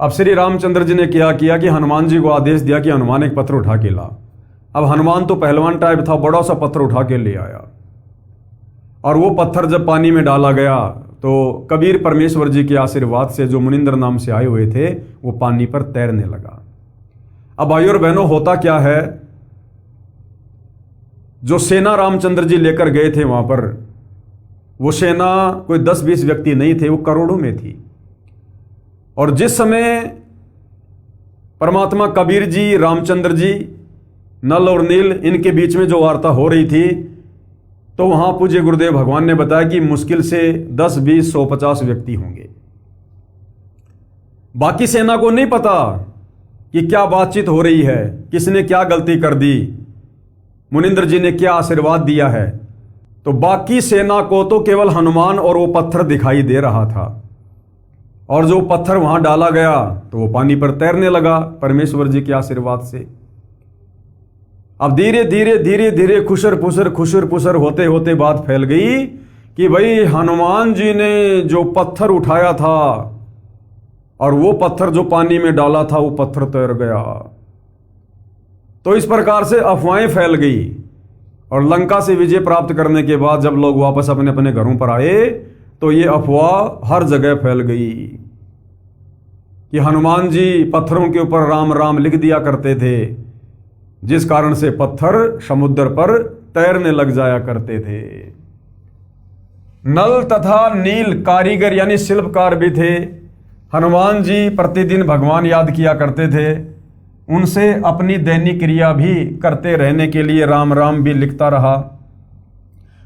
अब श्री रामचंद्र जी ने क्या किया कि हनुमान जी को आदेश दिया कि हनुमान एक पत्थर उठा के ला। अब हनुमान तो पहलवान टाइप था, बड़ा सा पत्थर उठा के ले आया, और वो पत्थर जब पानी में डाला गया तो कबीर परमेश्वर जी के आशीर्वाद से, जो मुनिंदर नाम से आए हुए थे, वो पानी पर तैरने लगा। अब भाइयों और बहनों, होता क्या है, जो सेना रामचंद्र जी लेकर गए थे वहां पर, वो सेना कोई 10-20 व्यक्ति नहीं थे, वो करोड़ों में थी। और जिस समय परमात्मा कबीर जी, रामचंद्र जी, नल और नील, इनके बीच में जो वार्ता हो रही थी, तो वहां पूज्य गुरुदेव भगवान ने बताया कि मुश्किल से 10, 20, 100, 50 व्यक्ति होंगे। बाकी सेना को नहीं पता कि क्या बातचीत हो रही है, किसने क्या गलती कर दी, मुनिंदर जी ने क्या आशीर्वाद दिया है। तो बाकी सेना को तो केवल हनुमान और वो पत्थर दिखाई दे रहा था, और जो पत्थर वहां डाला गया तो वो पानी पर तैरने लगा परमेश्वर जी के आशीर्वाद से। अब धीरे धीरे धीरे धीरे खुशर पुसर होते होते बात फैल गई कि भाई हनुमान जी ने जो पत्थर उठाया था और वो पत्थर जो पानी में डाला था, वो पत्थर तैर गया। तो इस प्रकार से अफवाहें फैल गई, और लंका से विजय प्राप्त करने के बाद जब लोग वापस अपने अपने घरों पर आए तो ये अफवाह हर जगह फैल गई कि हनुमान जी पत्थरों के ऊपर राम राम लिख दिया करते थे, जिस कारण से पत्थर समुद्र पर तैरने लग जाया करते थे। नल तथा नील कारीगर यानी शिल्पकार भी थे। हनुमान जी प्रतिदिन भगवान याद किया करते थे, उनसे अपनी दैनिक क्रिया भी करते रहने के लिए राम राम भी लिखता रहा,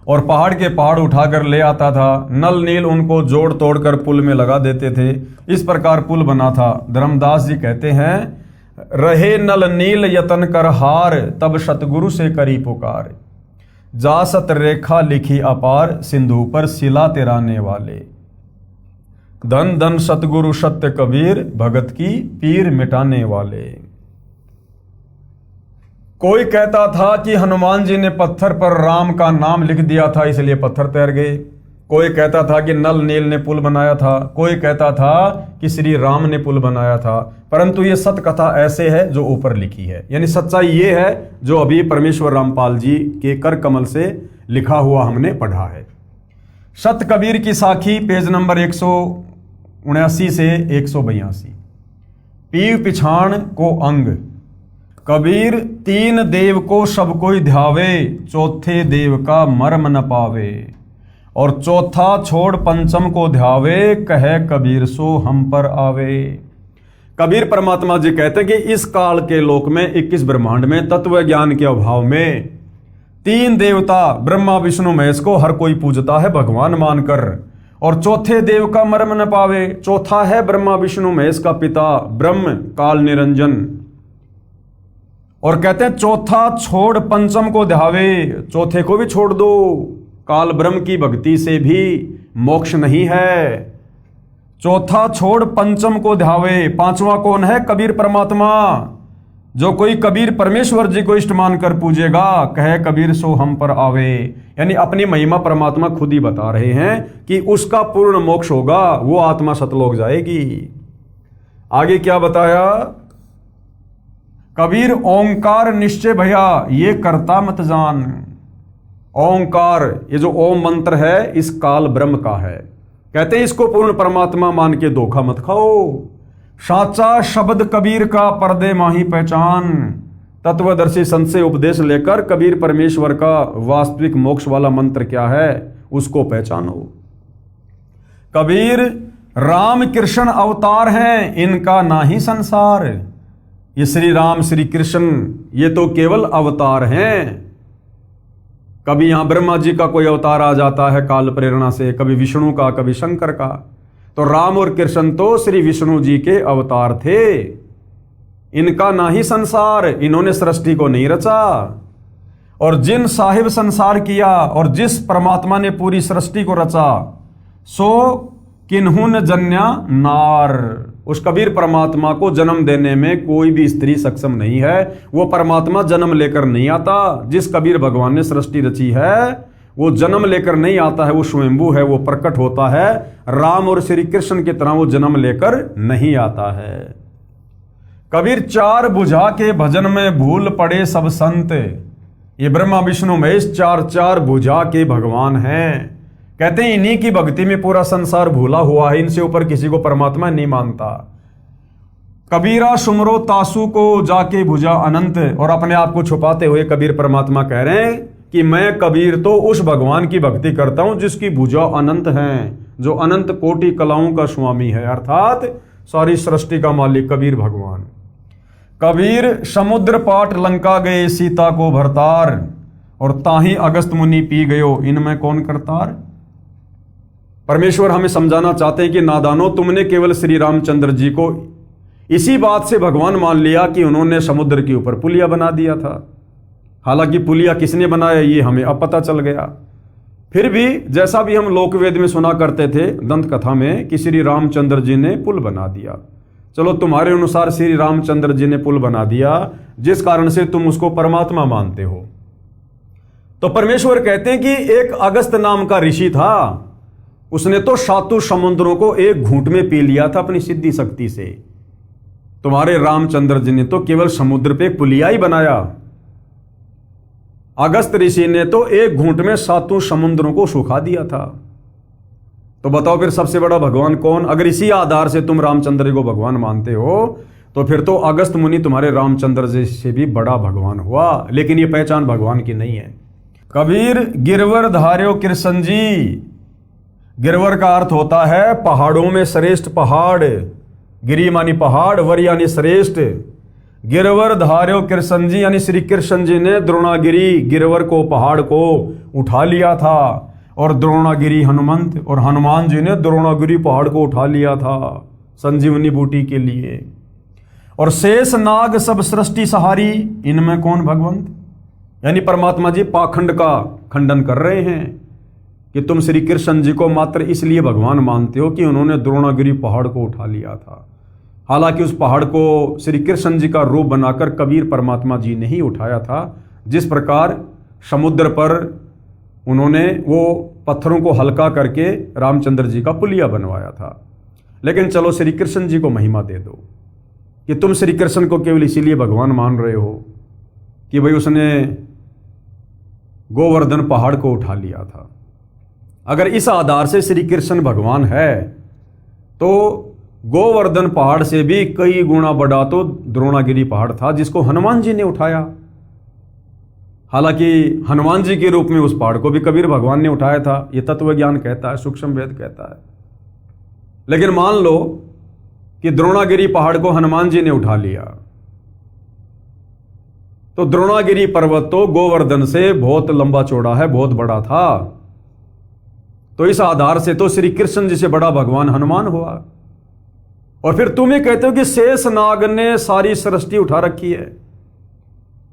और पहाड़ के पहाड़ उठाकर ले आता था। नल नील उनको जोड़ तोड़ कर पुल में लगा देते थे। इस प्रकार पुल बना था। धर्मदास जी कहते हैं, रहे नल नील यतन कर हार, तब सतगुरु से करी पुकार। जा सत रेखा लिखी अपार, सिंधु पर शिला तिराने वाले। धन धन सतगुरु सत्य कबीर, भगत की पीर मिटाने वाले। कोई कहता था कि हनुमान जी ने पत्थर पर राम का नाम लिख दिया था, इसलिए पत्थर तैर गए। कोई कहता था कि नल नील ने पुल बनाया था। कोई कहता था कि श्री राम ने पुल बनाया था। परंतु ये सत्य कथा ऐसे है जो ऊपर लिखी है, यानी सच्चाई ये है जो अभी परमेश्वर रामपाल जी के कर कमल से लिखा हुआ हमने पढ़ा है। सत कबीर की साखी, पेज नंबर 179 से 182। पीव पिछाण को अंग, कबीर तीन देव को सब कोई ध्यावे, चौथे देव का मर्म न पावे। और चौथा छोड़ पंचम को ध्यावे, कहे कबीर सो हम पर आवे। कबीर परमात्मा जी कहते हैं कि इस काल के लोक में 21 ब्रह्मांड में तत्व ज्ञान के अभाव में तीन देवता ब्रह्मा विष्णु महेश को हर कोई पूजता है भगवान मानकर, और चौथे देव का मर्म न पावे। चौथा है ब्रह्मा विष्णु महेश का पिता ब्रह्म काल निरंजन, और कहते हैं चौथा छोड़ पंचम को ध्यावे, चौथे को भी छोड़ दो। काल ब्रह्म की भक्ति से भी मोक्ष नहीं है। चौथा छोड़ पंचम को ध्यावे। पांचवा कौन है? कबीर परमात्मा। जो कोई कबीर परमेश्वर जी को इष्ट मानकर पूजेगा, कहे कबीर सो हम पर आवे। यानी अपनी महिमा परमात्मा खुद ही बता रहे हैं कि उसका पूर्ण मोक्ष होगा, वो आत्मा सतलोक जाएगी। आगे क्या बताया? कबीर ओंकार निश्चय भया, ये करता मत जान। ओंकार, ये जो ओम मंत्र है, इस काल ब्रह्म का है। कहते हैं इसको पूर्ण परमात्मा मान के धोखा मत खाओ। साचा शब्द कबीर का पर्दे माही पहचान। तत्वदर्शी संत से उपदेश लेकर कबीर परमेश्वर का वास्तविक मोक्ष वाला मंत्र क्या है उसको पहचानो। कबीर राम कृष्ण अवतार हैं, इनका ना ही संसार। ये श्री राम श्री कृष्ण ये तो केवल अवतार हैं। कभी यहां ब्रह्मा जी का कोई अवतार आ जाता है काल प्रेरणा से, कभी विष्णु का, कभी शंकर का। तो राम और कृष्ण तो श्री विष्णु जी के अवतार थे। इनका ना ही संसार, इन्होंने सृष्टि को नहीं रचा। और जिन साहिब संसार किया और जिस परमात्मा ने पूरी सृष्टि को रचा, सो किन्हुन जन्या नार। उस कबीर परमात्मा को जन्म देने में कोई भी स्त्री सक्षम नहीं है। वो परमात्मा जन्म लेकर नहीं आता। जिस कबीर भगवान ने सृष्टि रची है वो जन्म लेकर नहीं आता है, वो स्वयंभू है, वो प्रकट होता है। राम और श्री कृष्ण की तरह वो जन्म लेकर नहीं आता है। कबीर चार बुझा के भजन में भूल पड़े सब संत। ये ब्रह्मा विष्णु महेश चार चार बुझा के भगवान हैं। कहते हैं इन्हीं की भक्ति में पूरा संसार भूला हुआ है, इनसे ऊपर किसी को परमात्मा नहीं मानता। कबीरा सुमरो तासु को जाके भुजा अनंत। और अपने आप को छुपाते हुए कबीर परमात्मा कह रहे हैं कि मैं कबीर तो उस भगवान की भक्ति करता हूं जिसकी भुजा अनंत है, जो अनंत कोटि कलाओं का स्वामी है, अर्थात सारी सृष्टि का मालिक कबीर भगवान। कबीर समुद्र पाट लंका गए सीता को भरतार। और ताही अगस्त मुनि पी गयो इनमें कौन करतार। परमेश्वर हमें समझाना चाहते हैं कि नादानो, तुमने केवल श्री रामचंद्र जी को इसी बात से भगवान मान लिया कि उन्होंने समुद्र के ऊपर पुलिया बना दिया था। हालांकि पुलिया किसने बनाया ये हमें अब पता चल गया। फिर भी जैसा भी हम लोकवेद में सुना करते थे दंत कथा में कि श्री रामचंद्र जी ने पुल बना दिया। चलो तुम्हारे अनुसार श्री रामचंद्र जी ने पुल बना दिया, जिस कारण से तुम उसको परमात्मा मानते हो। तो परमेश्वर कहते हैं कि एक अगस्त नाम का ऋषि था, उसने तो सातों समुद्रों को एक घूंट में पी लिया था अपनी सिद्धि शक्ति से। तुम्हारे रामचंद्र जी ने तो केवल समुद्र पे पुलिया ही बनाया। अगस्त ऋषि ने तो एक घूंट में सातों समुद्रों को सुखा दिया था। तो बताओ फिर सबसे बड़ा भगवान कौन। अगर इसी आधार से तुम रामचंद्र को भगवान मानते हो तो फिर तो अगस्त मुनि तुम्हारे रामचंद्र जी से भी बड़ा भगवान हुआ। लेकिन ये पहचान भगवान की नहीं है। कबीर गिरवर धार्यो कृष्ण जी। गिरवर का अर्थ होता है पहाड़ों में श्रेष्ठ पहाड़। गिरी मानी पहाड़, वर यानी श्रेष्ठ। गिरवर धार्यो कृष्ण जी यानी श्री कृष्ण जी ने द्रोणागिरी गिरवर को, पहाड़ को उठा लिया था। और द्रोणागिरी हनुमंत, और हनुमान जी ने द्रोणागिरी पहाड़ को उठा लिया था संजीवनी बूटी के लिए। और शेष नाग सब सृष्टि सहारी। इनमें कौन भगवंत यानी परमात्मा जी पाखंड का खंडन कर रहे हैं कि तुम श्री कृष्ण जी को मात्र इसलिए भगवान मानते हो कि उन्होंने द्रोणागिरी पहाड़ को उठा लिया था। हालांकि उस पहाड़ को श्री कृष्ण जी का रूप बनाकर कबीर परमात्मा जी ने ही उठाया था। जिस प्रकार समुद्र पर उन्होंने वो पत्थरों को हल्का करके रामचंद्र जी का पुलिया बनवाया था। लेकिन चलो श्री कृष्ण जी को महिमा दे दो कि तुम श्री कृष्ण को केवल इसीलिए भगवान मान रहे हो कि भाई उसने गोवर्धन पहाड़ को उठा लिया था। अगर इस आधार से श्री कृष्ण भगवान है तो गोवर्धन पहाड़ से भी कई गुना बड़ा तो द्रोणागिरी पहाड़ था जिसको हनुमान जी ने उठाया। हालांकि हनुमान जी के रूप में उस पहाड़ को भी कबीर भगवान ने उठाया था, ये तत्व ज्ञान कहता है, सूक्ष्म वेद कहता है। लेकिन मान लो कि द्रोणागिरी पहाड़ को हनुमान जी ने उठा लिया, तो द्रोणागिरी पर्वत तो गोवर्धन से बहुत लंबा चौड़ा है, बहुत बड़ा था। तो इस आधार से तो श्री कृष्ण जी से बड़ा भगवान हनुमान हुआ। और फिर तुम ये कहते हो कि शेष नाग ने सारी सृष्टि उठा रखी है,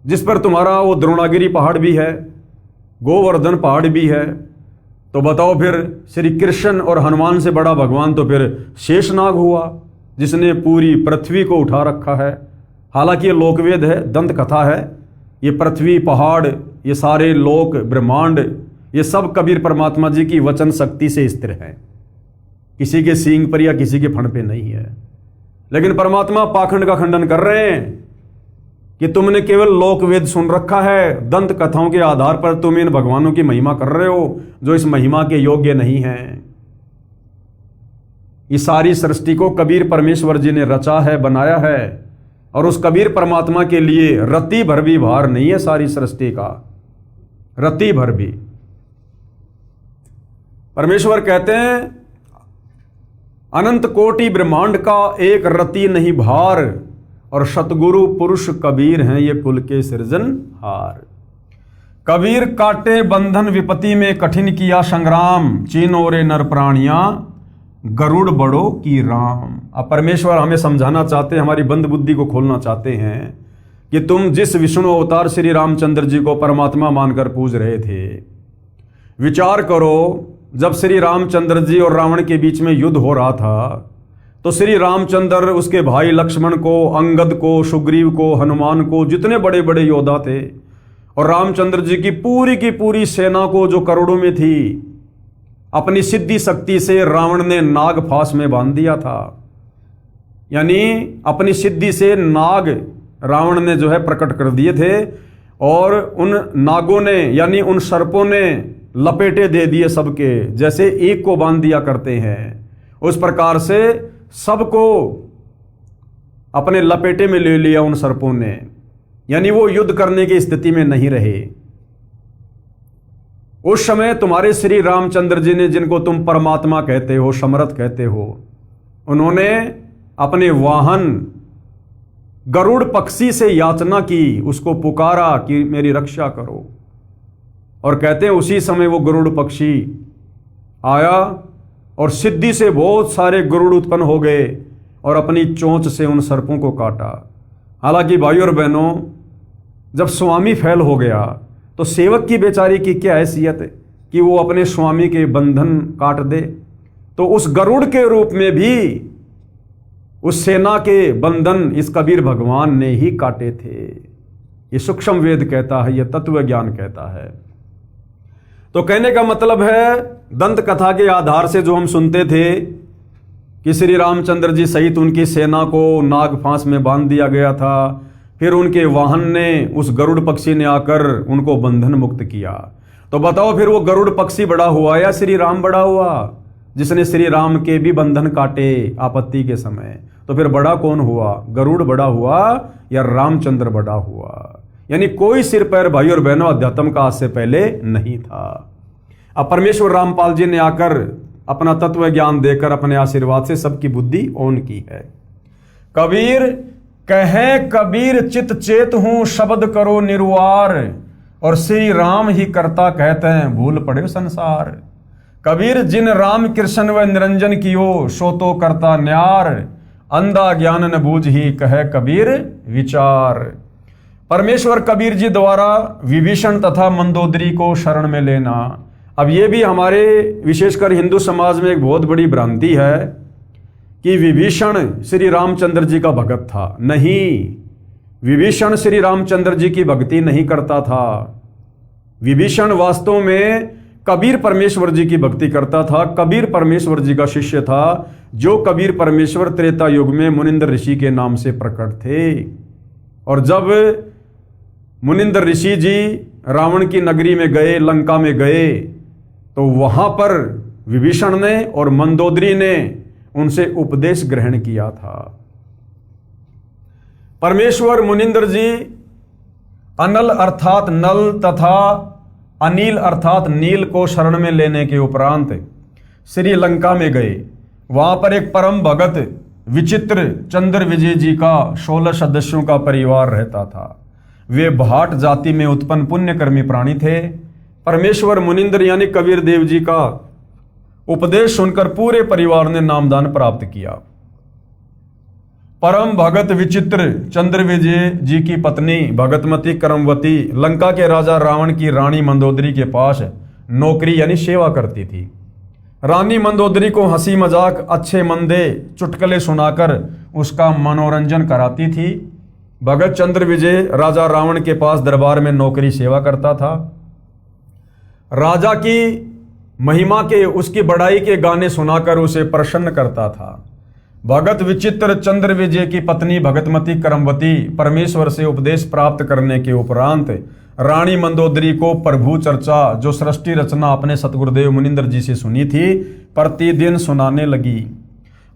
जिस पर तुम्हारा वो द्रोणागिरी पहाड़ भी है, गोवर्धन पहाड़ भी है। तो बताओ फिर श्री कृष्ण और हनुमान से बड़ा भगवान तो फिर शेषनाग हुआ जिसने पूरी पृथ्वी को उठा रखा है। हालांकि ये लोकवेद है, दंत कथा है। ये पृथ्वी, पहाड़, ये सारे लोक, ब्रह्मांड, ये सब कबीर परमात्मा जी की वचन शक्ति से स्थिर है, किसी के सींग पर या किसी के फण पे नहीं है। लेकिन परमात्मा पाखंड का खंडन कर रहे हैं कि तुमने केवल लोकवेद सुन रखा है, दंत कथाओं के आधार पर तुम इन भगवानों की महिमा कर रहे हो जो इस महिमा के योग्य नहीं हैं। इस सारी सृष्टि को कबीर परमेश्वर जी ने रचा है, बनाया है, और उस कबीर परमात्मा के लिए रत्ती भर भी भार नहीं है सारी सृष्टि का, रत्ती भर भी। परमेश्वर कहते हैं अनंत कोटि ब्रह्मांड का एक रत्ती नहीं भार, और सतगुरु पुरुष कबीर हैं ये कुल के सृजनहार। कबीर काटे बंधन विपत्ति में कठिन किया संग्राम, चीनोरे नर प्राणियां गरुड़ बड़ो की राम। अब परमेश्वर हमें समझाना चाहते हैं, हमारी बंद बुद्धि को खोलना चाहते हैं कि तुम जिस विष्णु अवतार श्री रामचंद्र जी को परमात्मा मानकर पूज रहे थे, विचार करो जब श्री रामचंद्र जी और रावण के बीच में युद्ध हो रहा था तो श्री रामचंद्र उसके भाई लक्ष्मण को, अंगद को, सुग्रीव को, हनुमान को, जितने बड़े बड़े योद्धा थे, और रामचंद्र जी की पूरी सेना को जो करोड़ों में थी, अपनी सिद्धि शक्ति से रावण ने नाग फांस में बांध दिया था। यानी अपनी सिद्धि से नाग रावण ने जो है प्रकट कर दिए थे और उन नागों ने यानी उन सर्पों ने लपेटे दे दिए सबके, जैसे एक को बांध दिया करते हैं उस प्रकार से सबको अपने लपेटे में ले लिया उन सर्पों ने। यानी वो युद्ध करने की स्थिति में नहीं रहे। उस समय तुम्हारे श्री रामचंद्र जी ने, जिनको तुम परमात्मा कहते हो, समर्थ कहते हो, उन्होंने अपने वाहन गरुड़ पक्षी से याचना की, उसको पुकारा कि मेरी रक्षा करो। और कहते हैं उसी समय वो गरुड़ पक्षी आया और सिद्धि से बहुत सारे गरुड़ उत्पन्न हो गए और अपनी चोंच से उन सर्पों को काटा। हालांकि भाइयों और बहनों, जब स्वामी फैल हो गया तो सेवक की बेचारी की क्या हैसियत है कि वो अपने स्वामी के बंधन काट दे। तो उस गरुड़ के रूप में भी उस सेना के बंधन इस कबीर भगवान ने ही काटे थे। ये सूक्ष्म वेद कहता है, ये तत्व ज्ञान कहता है। तो कहने का मतलब है, दंत कथा के आधार से जो हम सुनते थे कि श्री रामचंद्र जी सहित उनकी सेना को नाग फांस में बांध दिया गया था, फिर उनके वाहन ने, उस गरुड़ पक्षी ने आकर उनको बंधन मुक्त किया। तो बताओ फिर वो गरुड़ पक्षी बड़ा हुआ या श्री राम बड़ा हुआ, जिसने श्री राम के भी बंधन काटे आपत्ति के समय? तो फिर बड़ा कौन हुआ, गरुड़ बड़ा हुआ या रामचंद्र बड़ा हुआ? यानी कोई सिर पैर भाई और बहनों अध्यात्म का आज से पहले नहीं था। अब परमेश्वर रामपाल जी ने आकर अपना तत्व ज्ञान देकर अपने आशीर्वाद से सबकी बुद्धि ऑन की है। कबीर कहे कबीर चित चेत हूं शब्द करो निर्वार, और श्री राम ही करता कहते हैं भूल पड़े संसार। कबीर जिन राम कृष्ण व निरंजन कियो सो तो करता न्यार, अंधा ज्ञान न बूझ ही कहे कबीर विचार। परमेश्वर कबीर जी द्वारा विभीषण तथा मंदोदरी को शरण में लेना। अब ये भी हमारे विशेषकर हिंदू समाज में एक बहुत बड़ी भ्रांति है कि विभीषण श्री रामचंद्र जी का भगत था। नहीं, विभीषण श्री रामचंद्र जी की भक्ति नहीं करता था। विभीषण वास्तव में कबीर परमेश्वर जी की भक्ति करता था। कबीर परमेश्वर जी का शिष्य था, जो कबीर परमेश्वर त्रेता युग में मुनिंदर ऋषि के नाम से प्रकट थे। और जब मुनिंदर ऋषि जी रावण की नगरी में गए, लंका में गए, तो वहां पर विभीषण ने और मंदोदरी ने उनसे उपदेश ग्रहण किया था। परमेश्वर मुनिंदर जी अनल अर्थात नल तथा अनिल अर्थात नील को शरण में लेने के उपरांत श्री लंका में गए। वहां पर एक परम भगत विचित्र चंद्र विजय जी का 16 सदस्यों का परिवार रहता था। वे भाट जाति में उत्पन्न पुण्यकर्मी प्राणी थे। परमेश्वर मुनिंदर यानी कबीर देव जी का उपदेश सुनकर पूरे परिवार ने नामदान प्राप्त किया। परम भगत विचित्र चंद्र विजय जी की पत्नी भगतमती करमवती लंका के राजा रावण की रानी मंदोदरी के पास नौकरी यानी सेवा करती थी। रानी मंदोदरी को हंसी मजाक, अच्छे मंदे चुटकुले सुनाकर उसका मनोरंजन कराती थी। भगत चंद्र विजय राजा रावण के पास दरबार में नौकरी सेवा करता था। राजा की महिमा के, उसकी बड़ाई के गाने सुनाकर उसे प्रसन्न करता था। भगत विचित्र चंद्र विजय की पत्नी भगतमती करमवती परमेश्वर से उपदेश प्राप्त करने के उपरांत रानी मंदोदरी को प्रभु चर्चा, जो सृष्टि रचना अपने सतगुरुदेव मुनिंदर जी से सुनी थी, प्रतिदिन सुनाने लगी।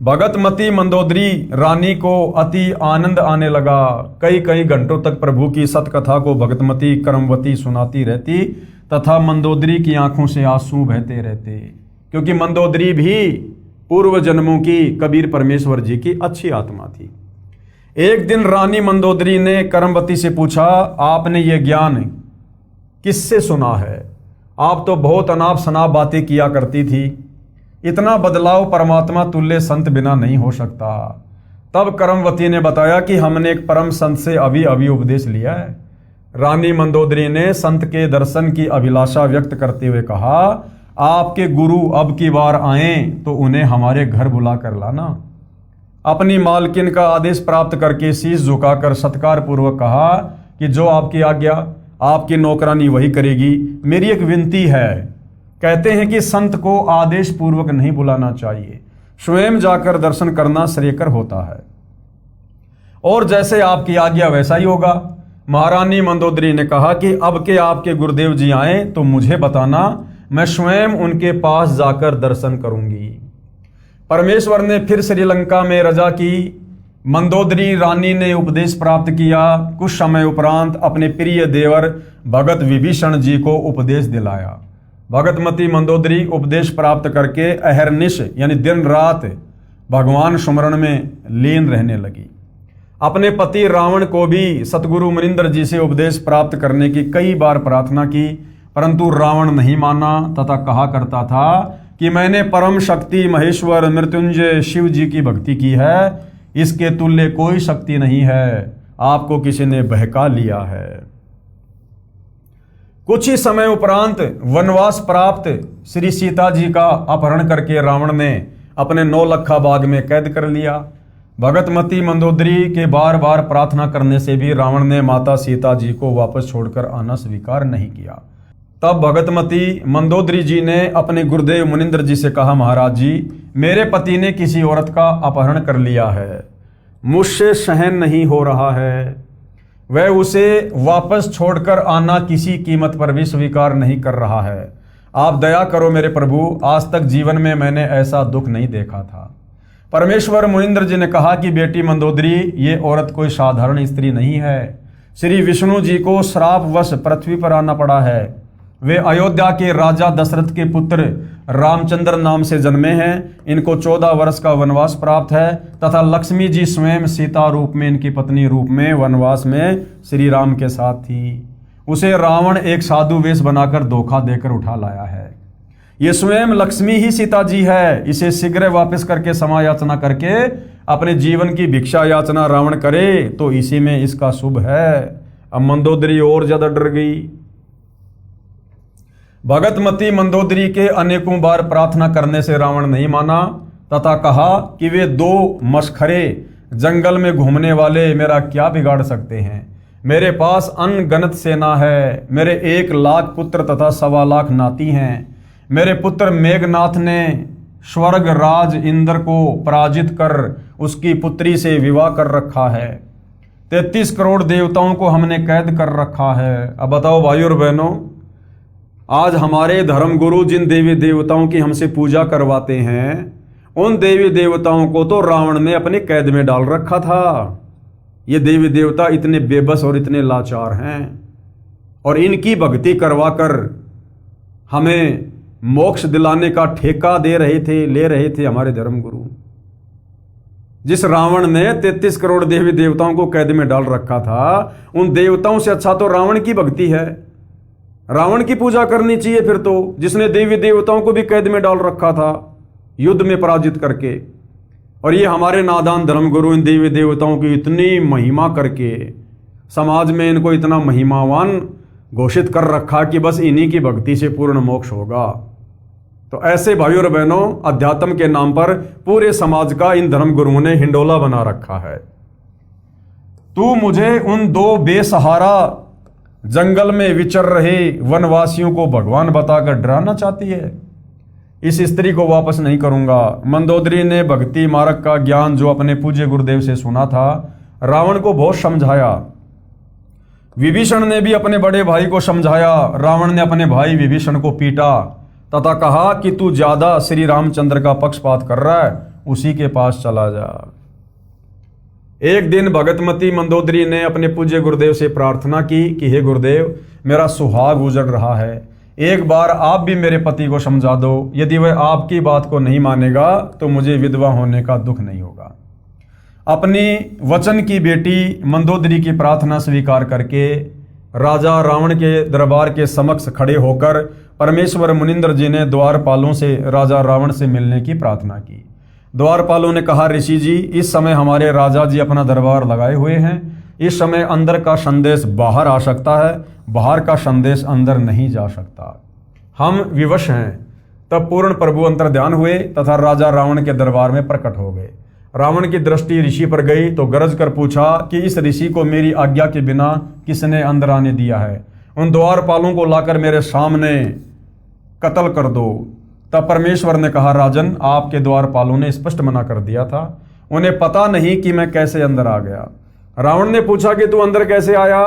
भगतमती मंदोदरी रानी को अति आनंद आने लगा। कई कई घंटों तक प्रभु की सतकथा को भगतमती करमवती सुनाती रहती तथा मंदोदरी की आंखों से आंसू बहते रहते, क्योंकि मंदोदरी भी पूर्व जन्मों की कबीर परमेश्वर जी की अच्छी आत्मा थी। एक दिन रानी मंदोदरी ने करमवती से पूछा, आपने ये ज्ञान किससे सुना है? आप तो बहुत अनाप शनाप बातें किया करती थी। इतना बदलाव परमात्मा तुल्य संत बिना नहीं हो सकता। तब करमवती ने बताया कि हमने एक परम संत से अभी अभी उपदेश लिया है। रानी मंदोदरी ने संत के दर्शन की अभिलाषा व्यक्त करते हुए कहा, आपके गुरु अब की बार आएं तो उन्हें हमारे घर बुला कर लाना। अपनी मालकिन का आदेश प्राप्त करके शीश झुकाकर सत्कार पूर्वक कहा कि जो आपकी आज्ञा, आपकी नौकरानी वही करेगी। मेरी एक विनती है, कहते हैं कि संत को आदेश पूर्वक नहीं बुलाना चाहिए, स्वयं जाकर दर्शन करना श्रेयकर होता है। और जैसे आपकी आज्ञा वैसा ही होगा। महारानी मंदोदरी ने कहा कि अब के आपके गुरुदेव जी आए तो मुझे बताना, मैं स्वयं उनके पास जाकर दर्शन करूंगी। परमेश्वर ने फिर श्रीलंका में रजा की। मंदोदरी रानी ने उपदेश प्राप्त किया। कुछ समय उपरांत अपने प्रिय देवर भगत विभीषण जी को उपदेश दिलाया। भगतमती मंदोदरी उपदेश प्राप्त करके अहरनिश यानी दिन रात भगवान स्मरण में लीन रहने लगी। अपने पति रावण को भी सतगुरु मुनिंदर जी से उपदेश प्राप्त करने की कई बार प्रार्थना की, परंतु रावण नहीं माना तथा कहा करता था कि मैंने परम शक्ति महेश्वर मृत्युंजय शिव जी की भक्ति की है, इसके तुल्य कोई शक्ति नहीं है, आपको किसी ने बहका लिया है। कुछ ही समय उपरांत वनवास प्राप्त श्री सीता जी का अपहरण करके रावण ने अपने 9 लखा बाग में कैद कर लिया। भगतमती मंदोदरी के बार बार प्रार्थना करने से भी रावण ने माता सीता जी को वापस छोड़कर आना स्वीकार नहीं किया। तब भगतमती मंदोदरी जी ने अपने गुरुदेव मुनिंदर जी से कहा, महाराज जी, मेरे पति ने किसी औरत का अपहरण कर लिया है, मुझसे सहन नहीं हो रहा है, वह उसे वापस छोड़कर आना किसी कीमत पर भी स्वीकार नहीं कर रहा है। आप दया करो मेरे प्रभु, आज तक जीवन में मैंने ऐसा दुख नहीं देखा था। परमेश्वर मुनिंदर जी ने कहा कि बेटी मंदोदरी, ये औरत कोई साधारण स्त्री नहीं है। श्री विष्णु जी को श्रापवश पृथ्वी पर आना पड़ा है। वे अयोध्या के राजा दशरथ के पुत्र रामचंद्र नाम से जन्मे हैं। इनको 14 वर्ष का वनवास प्राप्त है तथा लक्ष्मी जी स्वयं सीता रूप में इनकी पत्नी रूप में वनवास में श्री राम के साथ थी। उसे रावण एक साधु वेश बनाकर धोखा देकर उठा लाया है। ये स्वयं लक्ष्मी ही सीता जी है। इसे शीघ्र वापस करके क्षमा याचना करके अपने जीवन की भिक्षा याचना रावण करे तो इसी में इसका शुभ है। अब मंदोदरी और ज्यादा डर गई। भगतमती मंदोदरी के अनेकों बार प्रार्थना करने से रावण नहीं माना तथा कहा कि वे 2 मशखरे जंगल में घूमने वाले मेरा क्या बिगाड़ सकते हैं। मेरे पास अनगनत सेना है, मेरे 1 लाख पुत्र तथा 1.25 लाख नाती हैं। मेरे पुत्र मेघनाथ ने स्वर्ग राज इंद्र को पराजित कर उसकी पुत्री से विवाह कर रखा है। 33 करोड़ देवताओं को हमने कैद कर रखा है। अब बताओ भाई और बहनों, आज हमारे धर्म गुरु जिन देवी देवताओं की हमसे पूजा करवाते हैं, उन देवी देवताओं को तो रावण ने अपने कैद में डाल रखा था। ये देवी देवता इतने बेबस और इतने लाचार हैं और इनकी भक्ति करवाकर हमें मोक्ष दिलाने का ठेका ले रहे थे हमारे धर्म गुरु। जिस रावण ने 33 करोड़ देवी देवताओं को कैद में डाल रखा था, उन देवताओं से अच्छा तो रावण की भक्ति है। रावण की पूजा करनी चाहिए फिर तो, जिसने देवी देवताओं को भी कैद में डाल रखा था युद्ध में पराजित करके। और ये हमारे नादान धर्मगुरु इन देवी देवताओं की इतनी महिमा करके समाज में इनको इतना महिमावान घोषित कर रखा कि बस इन्हीं की भक्ति से पूर्ण मोक्ष होगा। तो ऐसे भाइयों और बहनों, अध्यात्म के नाम पर पूरे समाज का इन धर्मगुरुओं ने हिंडोला बना रखा है। तू मुझे उन 2 बेसहारा जंगल में विचर रहे वनवासियों को भगवान बताकर डराना चाहती है। इस स्त्री को वापस नहीं करूंगा। मंदोदरी ने भक्ति मार्ग का ज्ञान जो अपने पूज्य गुरुदेव से सुना था, रावण को बहुत समझाया। विभीषण ने भी अपने बड़े भाई को समझाया। रावण ने अपने भाई विभीषण को पीटा तथा कहा कि तू ज्यादा श्री रामचंद्र का पक्षपात कर रहा है, उसी के पास चला जा। एक दिन भगतमती मंदोदरी ने अपने पूज्य गुरुदेव से प्रार्थना की कि हे गुरुदेव, मेरा सुहाग उजड़ रहा है, एक बार आप भी मेरे पति को समझा दो। यदि वह आपकी बात को नहीं मानेगा तो मुझे विधवा होने का दुख नहीं होगा। अपनी वचन की बेटी मंदोदरी की प्रार्थना स्वीकार करके राजा रावण के दरबार के समक्ष खड़े होकर परमेश्वर मुनिंद्र जी ने द्वारपालों से राजा रावण से मिलने की प्रार्थना की। द्वारपालों ने कहा, ऋषि जी, इस समय हमारे राजा जी अपना दरबार लगाए हुए हैं। इस समय अंदर का संदेश बाहर आ सकता है, बाहर का संदेश अंदर नहीं जा सकता। हम विवश हैं। तब पूर्ण प्रभु अंतर्ध्यान हुए तथा राजा रावण के दरबार में प्रकट हो गए। रावण की दृष्टि ऋषि पर गई तो गरज कर पूछा कि इस ऋषि को मेरी आज्ञा के बिना किसने अंदर आने दिया है? उन द्वारपालों को लाकर मेरे सामने कत्ल कर दो। तब परमेश्वर ने कहा, राजन, आपके द्वारपालों ने स्पष्ट मना कर दिया था। उन्हें पता नहीं कि मैं कैसे अंदर आ गया। रावण ने पूछा कि तू अंदर कैसे आया?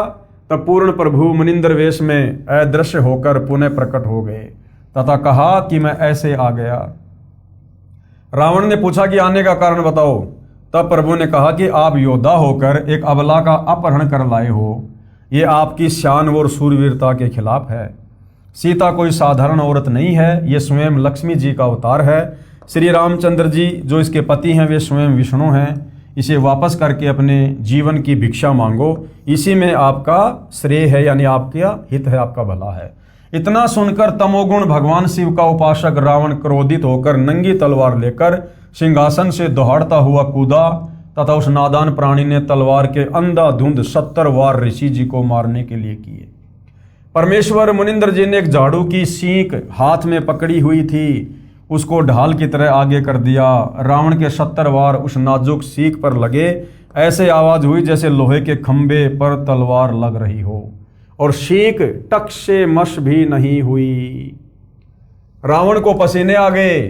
तब पूर्ण प्रभु मुनिंद्र वेश में अदृश्य होकर पुनः प्रकट हो गए तथा कहा कि मैं ऐसे आ गया। रावण ने पूछा कि आने का कारण बताओ। तब प्रभु ने कहा कि आप योद्धा होकर एक अबला का अपहरण कर लाए हो। ये आपकी शान और शूरवीरता के खिलाफ है। सीता कोई साधारण औरत नहीं है, ये स्वयं लक्ष्मी जी का अवतार है। श्री रामचंद्र जी जो इसके पति हैं वे स्वयं विष्णु हैं। इसे वापस करके अपने जीवन की भिक्षा मांगो, इसी में आपका श्रेय है, यानी आपका हित है, आपका भला है। इतना सुनकर तमोगुण भगवान शिव का उपासक रावण क्रोधित होकर नंगी तलवार लेकर सिंहासन से दौड़ता हुआ कूदा तथा उस नादान प्राणी ने तलवार के अंधाधुंध 70 वार ऋषि जी को मारने के लिए किए। परमेश्वर मुनिंद्र जी ने एक झाड़ू की सींक हाथ में पकड़ी हुई थी, उसको ढाल की तरह आगे कर दिया। रावण के 70 वार उस नाजुक सींक पर लगे। ऐसे आवाज हुई जैसे लोहे के खंभे पर तलवार लग रही हो, और सींक टक से मश भी नहीं हुई। रावण को पसीने आ गए,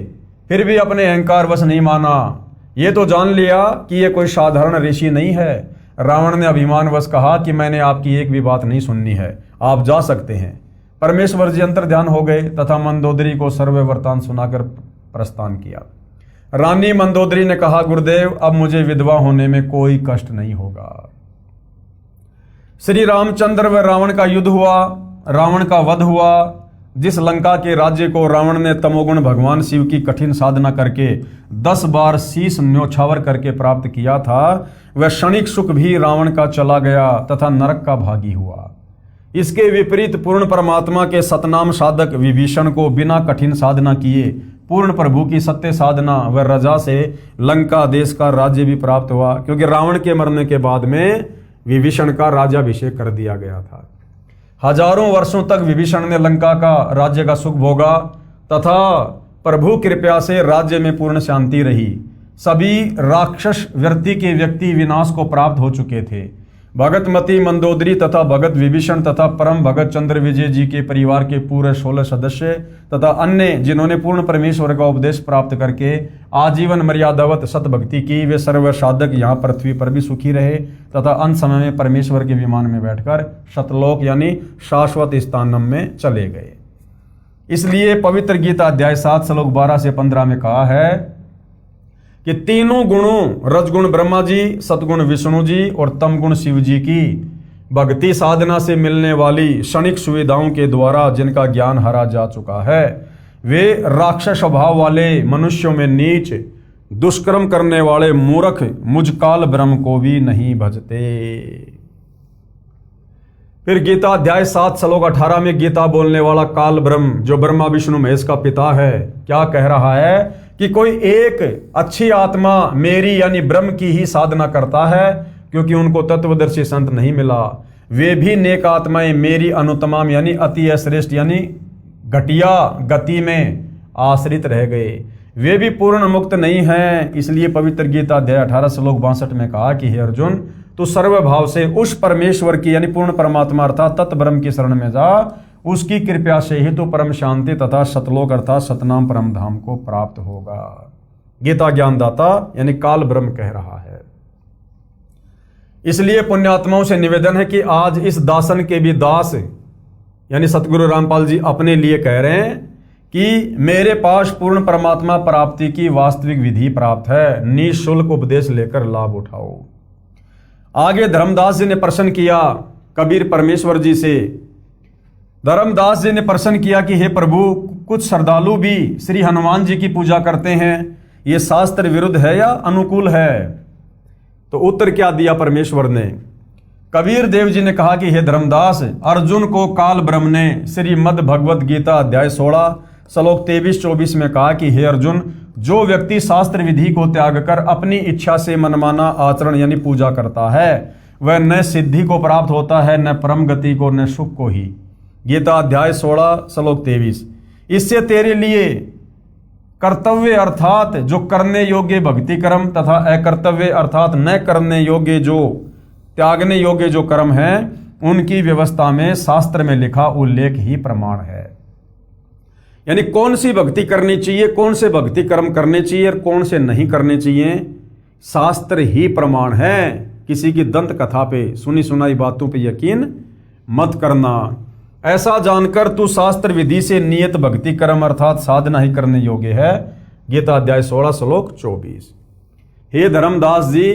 फिर भी अपने अहंकार वश नहीं माना। ये तो जान लिया कि ये कोई साधारण ऋषि नहीं है। रावण ने अभिमान वश कहा कि मैंने आपकी एक भी बात नहीं सुननी है, आप जा सकते हैं। परमेश्वर जी अंतर्ध्यान हो गए तथा मंदोदरी को सर्व वृत्तांत सुनाकर प्रस्थान किया। रानी मंदोदरी ने कहा, गुरुदेव, अब मुझे विधवा होने में कोई कष्ट नहीं होगा। श्री रामचंद्र व रावण का युद्ध हुआ, रावण का वध हुआ। जिस लंका के राज्य को रावण ने तमोगुण भगवान शिव की कठिन साधना करके 10 बार शीश न्योछावर करके प्राप्त किया था, वह क्षणिक सुख भी रावण का चला गया तथा नरक का भागी हुआ। इसके विपरीत पूर्ण परमात्मा के सतनाम साधक विभीषण को बिना कठिन साधना किए पूर्ण प्रभु की सत्य साधना व रजा से लंका देश का राज्य भी प्राप्त हुआ, क्योंकि रावण के मरने के बाद में विभीषण का राज्याभिषेक कर दिया गया था। हजारों वर्षों तक विभीषण ने लंका का राज्य का सुख भोगा तथा प्रभु कृपया से राज्य में पूर्ण शांति रही। सभी राक्षस व्यक्ति विनाश को प्राप्त हो चुके थे। भगतमती मंदोदरी तथा भगत विभीषण तथा परम भगत चंद्र विजय जी के परिवार के पूरे 16 सदस्य तथा अन्य जिन्होंने पूर्ण परमेश्वर का उपदेश प्राप्त करके आजीवन मर्यादावत सतभक्ति की, वे सर्व साधक यहाँ पृथ्वी पर भी सुखी रहे तथा अंत समय में परमेश्वर के विमान में बैठकर सतलोक यानी शाश्वत स्थानम में चले गए। इसलिए पवित्र गीता अध्याय 7 श्लोक 12 से 15 में कहा है कि तीनों गुणों रजगुण ब्रह्मा जी, सतगुण विष्णु जी और तमगुण शिव जी की भक्ति साधना से मिलने वाली क्षणिक सुविधाओं के द्वारा जिनका ज्ञान हरा जा चुका है, वे राक्षस स्वभाव वाले मनुष्यों में नीच दुष्कर्म करने वाले मूर्ख मुझकाल ब्रह्म को भी नहीं भजते। फिर गीता अध्याय 7 श्लोक 18 में गीता बोलने वाला काल ब्रह्म जो ब्रह्मा विष्णु महेश का पिता है, क्या कह रहा है कि कोई एक अच्छी आत्मा मेरी यानी ब्रह्म की ही साधना करता है, क्योंकि उनको तत्वदर्शी संत नहीं मिला। वे भी नेक आत्माएं मेरी अनुतमाम यानी अति श्रेष्ठ यानी घटिया गति में आश्रित रह गए। वे भी पूर्ण मुक्त नहीं हैं। इसलिए पवित्र गीता अध्याय 18 श्लोक 62 में कहा कि हे अर्जुन, तू सर्वभाव से उस परमेश्वर की यानी पूर्ण परमात्मा अर्थात तत् ब्रह्म की शरण में जा। उसकी कृपा से ही तो परम शांति तथा सतलोक अर्थात सतनाम परम धाम को प्राप्त होगा। गीता ज्ञानदाता यानी काल ब्रह्म कह रहा है। इसलिए पुण्यात्माओं से निवेदन है कि आज इस दासन के भी दास यानी सतगुरु रामपाल जी अपने लिए कह रहे हैं कि मेरे पास पूर्ण परमात्मा प्राप्ति की वास्तविक विधि प्राप्त है, निःशुल्क उपदेश लेकर लाभ उठाओ। आगे धर्मदास जी ने प्रश्न किया कबीर परमेश्वर जी से। धर्मदास जी ने प्रश्न किया कि हे प्रभु, कुछ श्रद्धालु भी श्री हनुमान जी की पूजा करते हैं, ये शास्त्र विरुद्ध है या अनुकूल है? तो उत्तर क्या दिया परमेश्वर ने? कबीर देव जी ने कहा कि हे धर्मदास, अर्जुन को काल ब्रह्म ने श्रीमद् भगवत गीता अध्याय 16 श्लोक 23-24 में कहा कि हे अर्जुन, जो व्यक्ति शास्त्र विधि को त्याग कर अपनी इच्छा से मनमाना आचरण यानी पूजा करता है, वह न सिद्धि को प्राप्त होता है, न परम गति को, न सुख को ही। गीता अध्याय 16 श्लोक 23। इससे तेरे लिए कर्तव्य अर्थात जो करने योग्य भक्ति कर्म तथा अकर्तव्य अर्थात न करने योग्य जो त्यागने योग्य जो कर्म है, उनकी व्यवस्था में शास्त्र में लिखा उल्लेख ही प्रमाण है। यानी कौन सी भक्ति करनी चाहिए, कौन से भक्ति कर्म करने चाहिए और कौन से नहीं करने चाहिए, शास्त्र ही प्रमाण है। किसी की दंत कथा पे, सुनी सुनाई बातों पे यकीन मत करना। ऐसा जानकर तू शास्त्र विधि से नियत भक्ति कर्म अर्थात साधना ही करने योग्य है। गीता अध्याय 16 श्लोक 24। हे धर्मदास जी,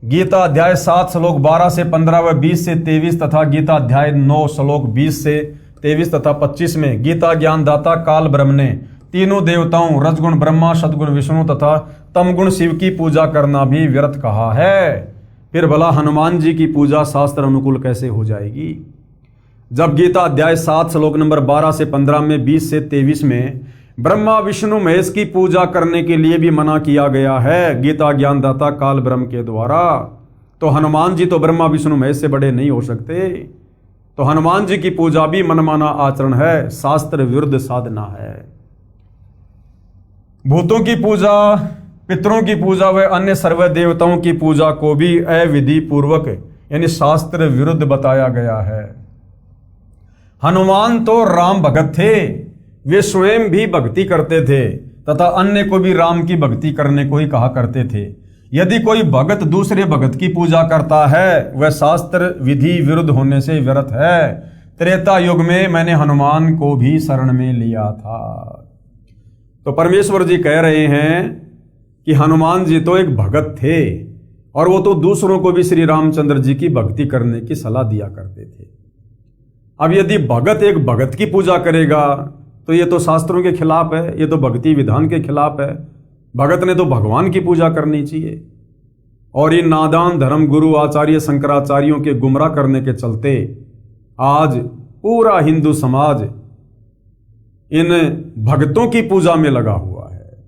गीता अध्याय 7 श्लोक 12 से 15 व 20 से 23 तथा गीता अध्याय 9 श्लोक 20 से 23 तथा 25 में गीता ज्ञानदाता काल ब्रह्म ने तीनों देवताओं रजगुण ब्रह्मा, सदगुण विष्णु तथा तमगुण शिव की पूजा करना भी व्यर्थ कहा है। फिर भला हनुमान जी की पूजा शास्त्र अनुकूल कैसे हो जाएगी? जब गीता अध्याय 7 श्लोक नंबर 12 से 15 में 20 से 23 में ब्रह्मा विष्णु महेश की पूजा करने के लिए भी मना किया गया है गीता ज्ञानदाता काल ब्रह्म के द्वारा, तो हनुमान जी तो ब्रह्मा विष्णु महेश से बड़े नहीं हो सकते। तो हनुमान जी की पूजा भी मनमाना आचरण है, शास्त्र विरुद्ध साधना है। भूतों की पूजा, पितरों की पूजा व अन्य सर्व देवताओं की पूजा को भी अविधि पूर्वक यानी शास्त्र विरुद्ध बताया गया है। हनुमान तो राम भगत थे, वे स्वयं भी भक्ति करते थे तथा अन्य को भी राम की भक्ति करने को ही कहा करते थे। यदि कोई भगत दूसरे भगत की पूजा करता है, वह शास्त्र विधि विरुद्ध होने से व्यर्थ है। त्रेता युग में मैंने हनुमान को भी शरण में लिया था। तो परमेश्वर जी कह रहे हैं कि हनुमान जी तो एक भगत थे और वो तो दूसरों को भी श्री रामचंद्र जी की भक्ति करने की सलाह दिया करते थे। अब यदि भगत एक भगत की पूजा करेगा तो ये तो शास्त्रों के खिलाफ है, ये तो भक्ति विधान के खिलाफ है। भगत ने तो भगवान की पूजा करनी चाहिए। और इन नादान धर्म गुरु आचार्य शंकराचार्यों के गुमराह करने के चलते आज पूरा हिंदू समाज इन भक्तों की पूजा में लगा हुआ है,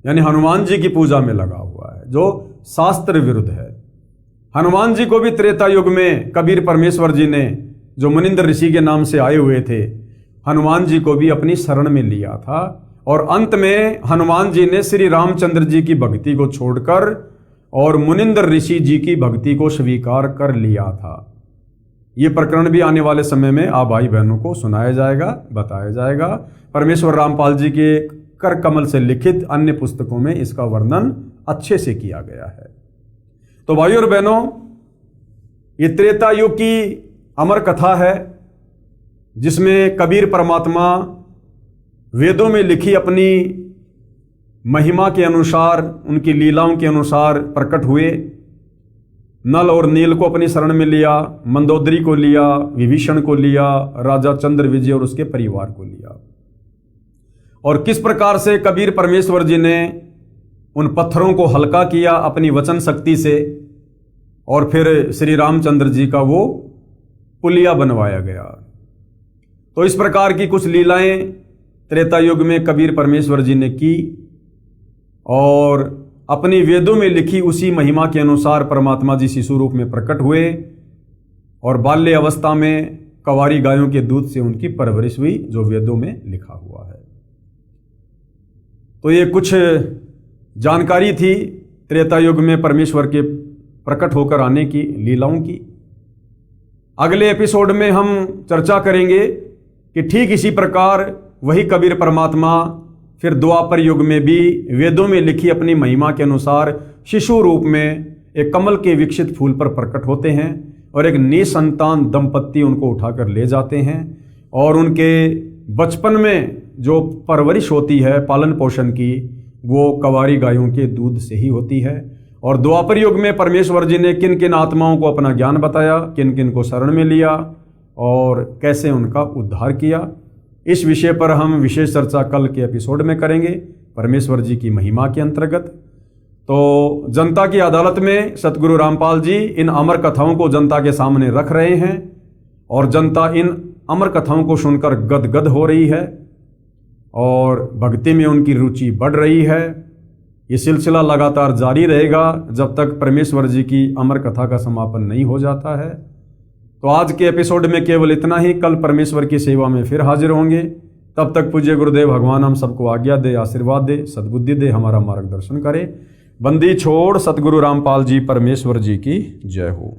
यानी हनुमान जी की पूजा में लगा हुआ है, जो शास्त्र विरुद्ध है। हनुमान जी को भी त्रेता युग में कबीर परमेश्वर जी ने, जो मुनिंद्र ऋषि के नाम से आए हुए थे, हनुमान जी को भी अपनी शरण में लिया था। और अंत में हनुमान जी ने श्री रामचंद्र जी की भक्ति को छोड़कर और मुनिंद्र ऋषि जी की भक्ति को स्वीकार कर लिया था। ये प्रकरण भी आने वाले समय में आप भाई बहनों को सुनाया जाएगा, बताया जाएगा। परमेश्वर रामपाल जी के कर कमल से लिखित अन्य पुस्तकों में इसका वर्णन अच्छे से किया गया है। तो भाइयों और बहनों, ये त्रेता युग की अमर कथा है जिसमें कबीर परमात्मा वेदों में लिखी अपनी महिमा के अनुसार, उनकी लीलाओं के अनुसार प्रकट हुए। नल और नील को अपनी शरण में लिया, मंदोदरी को लिया, विभीषण को लिया, राजा चंद्र विजय और उसके परिवार को लिया। और किस प्रकार से कबीर परमेश्वर जी ने उन पत्थरों को हल्का किया अपनी वचन शक्ति से, और फिर श्री रामचंद्र जी का वो पुलिया बनवाया गया। तो इस प्रकार की कुछ लीलाएं त्रेता युग में कबीर परमेश्वर जी ने की और अपनी वेदों में लिखी उसी महिमा के अनुसार परमात्मा जी शिशु रूप में प्रकट हुए और बाल्य अवस्था में कवारी गायों के दूध से उनकी परवरिश हुई, जो वेदों में लिखा हुआ है। तो ये कुछ जानकारी थी त्रेता युग में परमेश्वर के प्रकट होकर आने की लीलाओं की। अगले एपिसोड में हम चर्चा करेंगे कि ठीक इसी प्रकार वही कबीर परमात्मा फिर द्वापर युग में भी वेदों में लिखी अपनी महिमा के अनुसार शिशु रूप में एक कमल के विकसित फूल पर प्रकट होते हैं और एक निसंतान दंपत्ति उनको उठाकर ले जाते हैं और उनके बचपन में जो परवरिश होती है पालन पोषण की, वो कवारी गायों के दूध से ही होती है। और द्वापर युग में परमेश्वर जी ने किन किन आत्माओं को अपना ज्ञान बताया, किन किन को शरण में लिया और कैसे उनका उद्धार किया, इस विषय पर हम विशेष चर्चा कल के एपिसोड में करेंगे परमेश्वर जी की महिमा के अंतर्गत। तो जनता की अदालत में सतगुरु रामपाल जी इन अमर कथाओं को जनता के सामने रख रहे हैं और जनता इन अमर कथाओं को सुनकर गदगद हो रही है और भक्ति में उनकी रुचि बढ़ रही है। ये सिलसिला लगातार जारी रहेगा जब तक परमेश्वर जी की अमर कथा का समापन नहीं हो जाता है। तो आज के एपिसोड में केवल इतना ही। कल परमेश्वर की सेवा में फिर हाजिर होंगे। तब तक पूज्य गुरुदेव भगवान हम सबको आज्ञा दे, आशीर्वाद दे, सद्बुद्धि दे, हमारा मार्गदर्शन करे। बंदी छोड़ सतगुरु रामपाल जी परमेश्वर जी की जय हो।